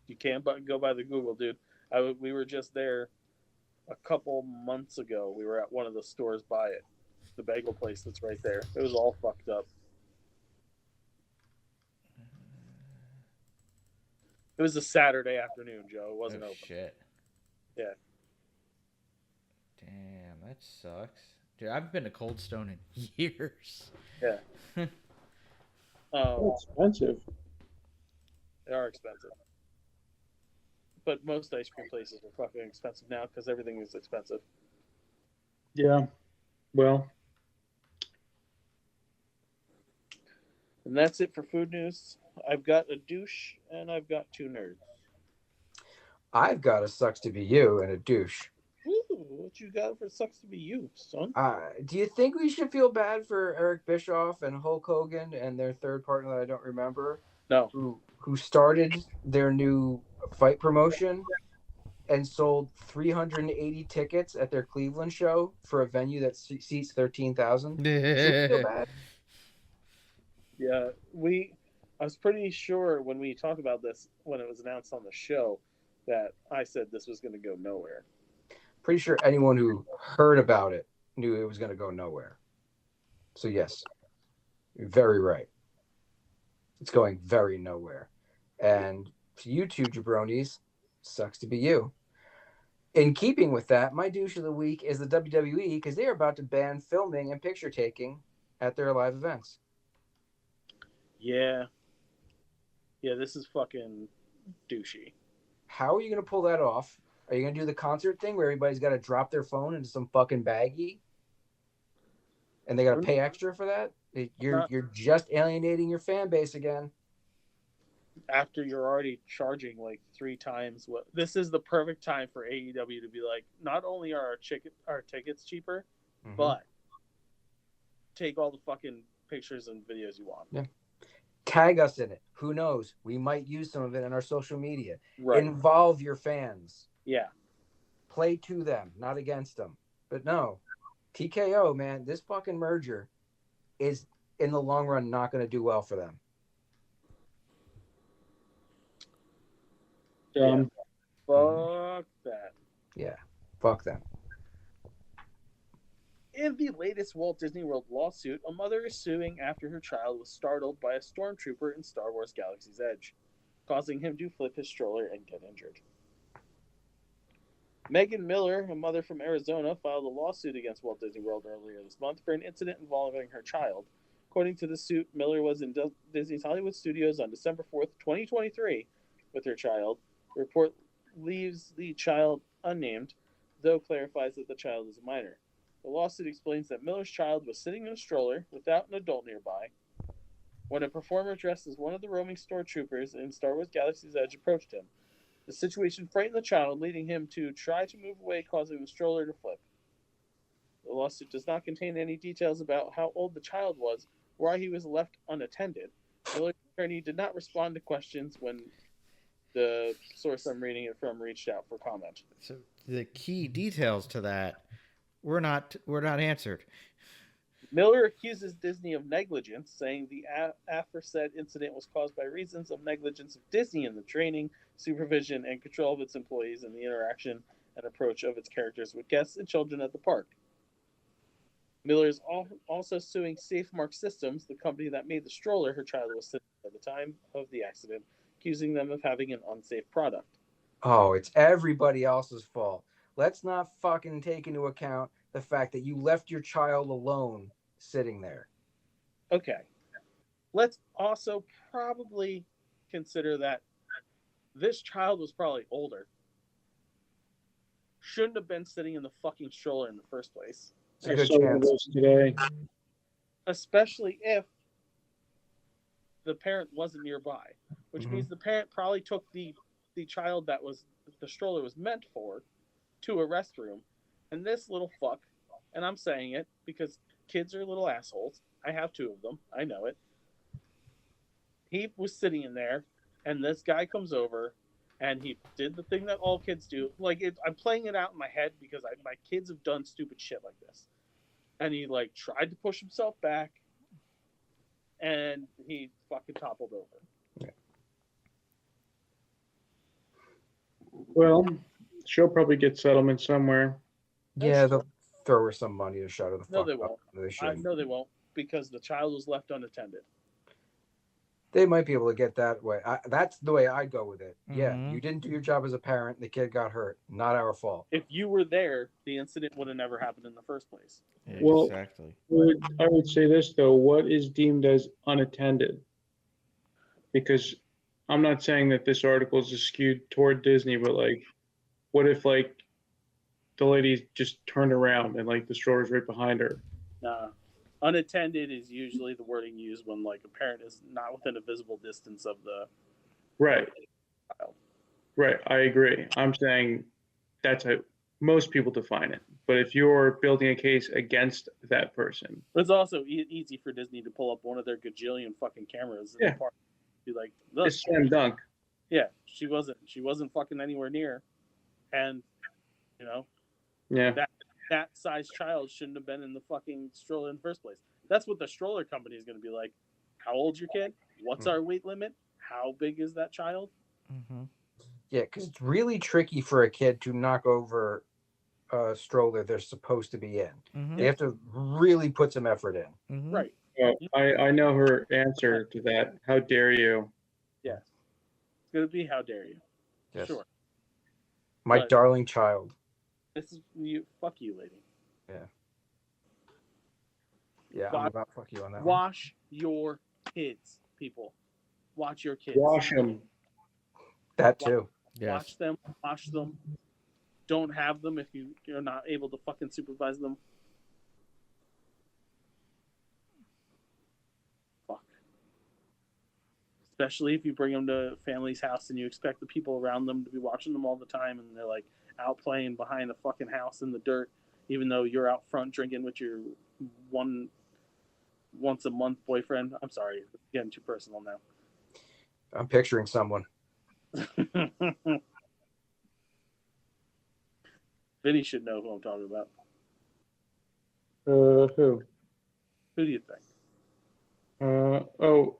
You can't go by the Google, dude. We were just there a couple months ago. We were at one of the stores by it, the bagel place that's right there. It was all fucked up. It was a Saturday afternoon, Joe. It wasn't Oh open. shit. Yeah. Damn, that sucks. Dude, I've been to Cold Stone in years. Yeah. It's expensive. They are expensive. But most ice cream places are fucking expensive now because everything is expensive. Yeah. Well, And that's it for food news. I've got a douche and I've got two nerds. I've got a sucks to be you and a douche. Ooh, what you got for sucks to be you, son? Do you think we should feel bad for Eric Bischoff and Hulk Hogan and their third partner that I don't remember, No. who started their new fight promotion and sold 380 tickets at their Cleveland show for a venue that seats 13,000? Should we feel bad? Yeah, I was pretty sure when we talked about this when it was announced on the show that I said this was going to go nowhere. Pretty sure anyone who heard about it knew it was going to go nowhere. So yes, you're very right. It's going very nowhere. And to you two jabronis, sucks to be you. In keeping with that, my douche of the week is the WWE because they are about to ban filming and picture taking at their live events. Yeah. Yeah, this is fucking douchey. How are you going to pull that off? Are you going to do the concert thing where everybody's got to drop their phone into some fucking baggie? And they got to pay extra for that? You're just alienating your fan base again. After you're already charging like 3 times what this is the perfect time for AEW to be like, not only are our tickets cheaper, but take all the fucking pictures and videos you want. Yeah. Tag us in it. Who knows? We might use some of it in our social media. Right. Involve your fans. Yeah. Play to them, not against them. But no, TKO, man, this fucking merger is in the long run not going to do well for them. Fuck that. Yeah, fuck them. In the latest Walt Disney World lawsuit, a mother is suing after her child was startled by a stormtrooper in Star Wars Galaxy's Edge, causing him to flip his stroller and get injured. Megan Miller, a mother from Arizona, filed a lawsuit against Walt Disney World earlier this month for an incident involving her child. According to the suit, Miller was in Disney's Hollywood Studios on December 4th, 2023, with her child. The report leaves the child unnamed, though clarifies that the child is a minor. The lawsuit explains that Miller's child was sitting in a stroller without an adult nearby when a performer dressed as one of the roaming stormtroopers in Star Wars Galaxy's Edge approached him. The situation frightened the child, leading him to try to move away, causing the stroller to flip. The lawsuit does not contain any details about how old the child was or why he was left unattended. Miller's attorney did not respond to questions when the source I'm reading it from reached out for comment. So the key details to that were not answered. Miller accuses Disney of negligence, saying the aforesaid incident was caused by reasons of negligence of Disney in the training, supervision, and control of its employees and the interaction and approach of its characters with guests and children at the park. Miller is also suing SafeMark Systems, the company that made the stroller her child was sitting in at the time of the accident, accusing them of having an unsafe product. Oh, it's everybody else's fault. Let's not fucking take into account the fact that you left your child alone sitting there. Okay. Let's also probably consider that this child was probably older. Shouldn't have been sitting in the fucking stroller in the first place. It's a I good saw one of chance. those today. Especially if the parent wasn't nearby, which Mhm. means the parent probably took the child that was the stroller was meant for to a restroom, and this little fuck, and I'm saying it because kids are little assholes. I have 2 of them. I know it. He was sitting in there, and this guy comes over, and he did the thing that all kids do. I'm playing it out in my head because my kids have done stupid shit like this, and he tried to push himself back, and he fucking toppled over. Well, she'll probably get settlement somewhere. Yeah, they'll throw her some money to shut her the fuck No, they up. won't. They I shouldn't. know they won't because the child was left unattended. They might be able to get that way. That's the way I go with it. Yeah, Mhm. you didn't do your job as a parent. The kid got hurt. Not our fault. If you were there, the incident would have never happened in the first place. Well- Exactly. I would say this though: what is deemed as unattended? Because I'm not saying that this article is skewed toward Disney, but what if the lady just turned around and the stroller's right behind her? Unattended is usually the wording used when a parent is not within a visible distance of the Right. child. Right. I agree. I'm saying that's how most people define it. But if you're building a case against that person, It's also easy for Disney to pull up one of their gajillion fucking cameras in Yeah. the park. Be like, look, it's slam dunk. yeah, she wasn't fucking anywhere near, and Yeah. that size child shouldn't have been in the fucking stroller in the first place. That's what the stroller company is going to be like. How old's your kid? What's our weight limit? How big is that child? Mm-hmm. Yeah, because it's really tricky for a kid to knock over a stroller they're supposed to be in. Mm-hmm. They have to really put some effort in. Mm-hmm. Right. Well, I know her answer to that. How dare you? Yes. It's going to be how dare you. Yes. Sure. My But- darling child. This is you. Fuck you, lady. Yeah, I'm about fuck you on that one. Wash your kids, people. Watch your kids. Wash them. That too. Yes. Watch them. Wash them. Don't have them if you're not able to fucking supervise them. Fuck. Especially if you bring them to a family's house and you expect the people around them to be watching them all the time, and they're out playing behind a fucking house in the dirt, even though you're out front drinking with your once a month boyfriend. I'm sorry, it's getting too personal now. I'm picturing someone. Vinny should know who I'm talking about. Who? Who do you think? Oh,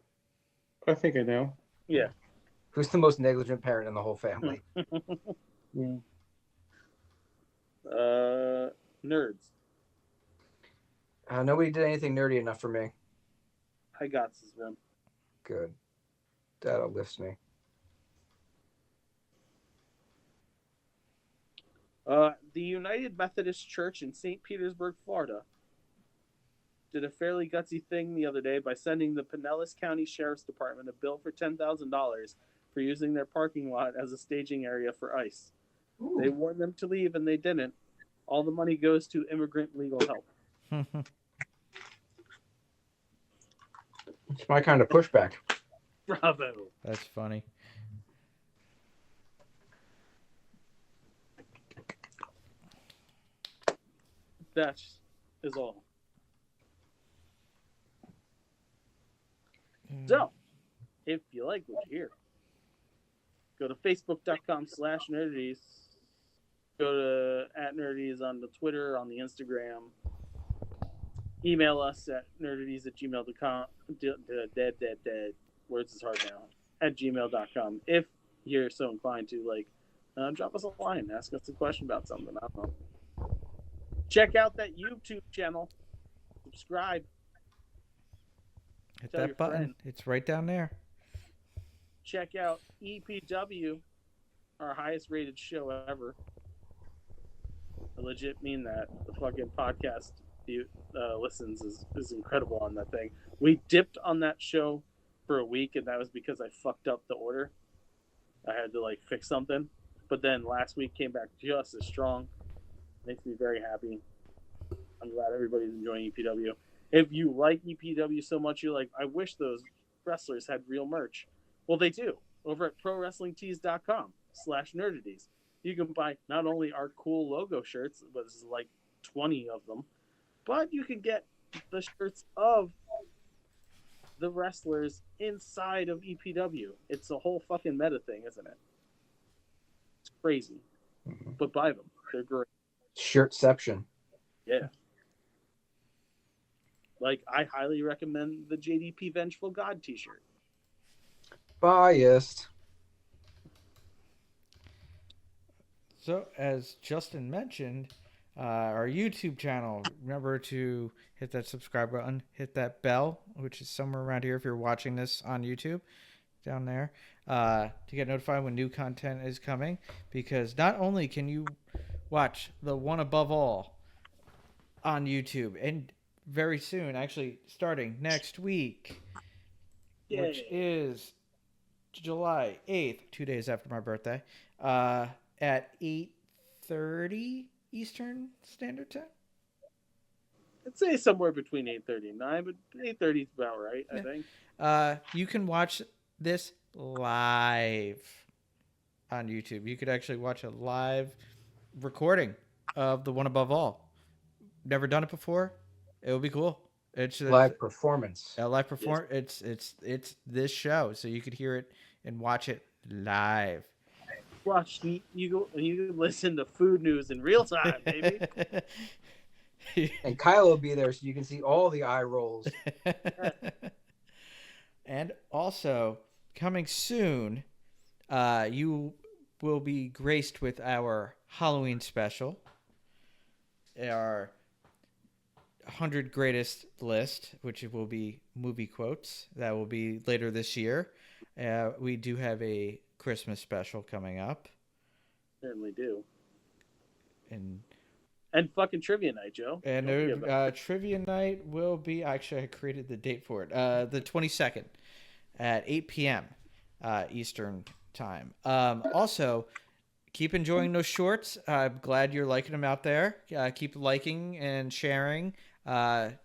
I think I know. Yeah. Who's the most negligent parent in the whole family? Yeah. Nerds. Nobody did anything nerdy enough for me. I got this one. Good. That uplifts me. The United Methodist Church in St. Petersburg, Florida, did a fairly gutsy thing the other day by sending the Pinellas County Sheriff's Department a bill for $10,000 for using their parking lot as a staging area for ICE. Ooh. They warned them to leave, and they didn't. All the money goes to immigrant legal help. It's my kind of pushback. Bravo. That's funny. That is all. So, if you like what you hear, go to facebook.com/nerdities. Go to @nerdities on the Twitter, on the Instagram. Email us at nerdities@gmail.com. Dead. Words is hard now. @gmail.com. If you're so inclined to drop us a line. Ask us a question about something. I don't know. Check out that YouTube channel. Subscribe. Hit Tell your that button. friend. It's right down there. Check out EPW, our highest rated show ever. I legit mean that. The fucking podcast listens is incredible on that thing. We dipped on that show for a week, and that was because I fucked up the order. I had to like fix something, but then last week came back just as strong. Makes me very happy. I'm glad everybody's enjoying EPW. If you like EPW so much, you're like, I wish those wrestlers had real merch. Well, they do. Over at prowrestlingtees.com/nerdaties. You can buy not only our cool logo shirts, but there's like 20 of them, but you can get the shirts of the wrestlers inside of EPW. It's a whole fucking meta thing, isn't it? It's crazy. But buy them. They're great. Shirtception. Yeah. Like, I highly recommend the JDP Vengeful God t-shirt. Biased. So, as Justin mentioned, our YouTube channel, remember to hit that subscribe button, hit that bell, which is somewhere around here if you're watching this on YouTube, down there, to get notified when new content is coming. Because not only can you watch the One Above All on YouTube, and very soon, actually starting next week, which is July 8th, 2 days after my birthday, at 8:30 Eastern Standard Time. I'd say somewhere between 8:30 and 9, but 8:30 is about right, I think. You can watch this live on YouTube. You could actually watch a live recording of the One Above All. Never done it before. It will be cool. It's live performance. A live perform. Yes. It's this show, so you could hear it and watch it live. Watch you listen to food news in real time, baby. And Kyle will be there, so you can see all the eye rolls. And also coming soon, you will be graced with our Halloween special, our 100 greatest list, which will be movie quotes. That will be later this year. We do have a Christmas special coming up. Certainly do. And fucking trivia night, Joe. And trivia night will be, actually I created the date for it, the 22nd at 8 p.m. Eastern time. Also, keep enjoying those shorts. I'm glad you're liking them out there. Keep liking and sharing. And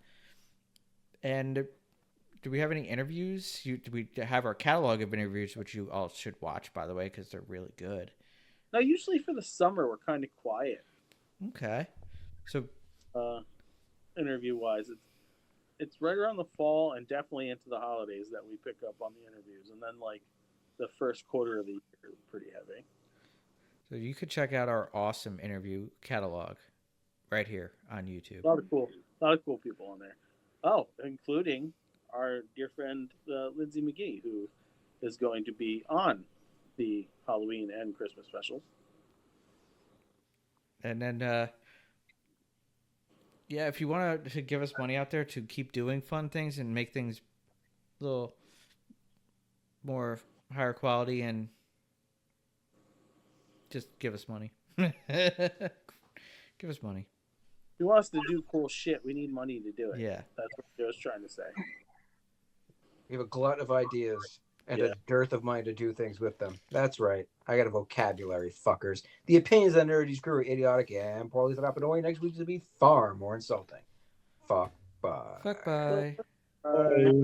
do we have any interviews? Do we have our catalog of interviews, which you all should watch, by the way, because they're really good. No, usually for the summer we're kind of quiet. Okay. So, interview-wise, it's right around the fall and definitely into the holidays that we pick up on the interviews, and then like the first quarter of the year is pretty heavy. So you could check out our awesome interview catalog right here on YouTube. A lot of cool people on there. Oh, including our dear friend Lindsay McGee, who is going to be on the Halloween and Christmas specials. And then, if you want to give us money out there to keep doing fun things and make things a little more higher quality, and just give us money. Give us money. If you want us to do cool shit, we need money to do it. Yeah. That's what Joe's trying to say. We have a glut of ideas and a dearth of money to do things with them. That's right. I got a vocabulary, fuckers. The opinions of the Nerdaties crew are idiotic and poorly thought out, but annoying. Next week to be far more insulting. Fuck bye. Fuck bye. Bye.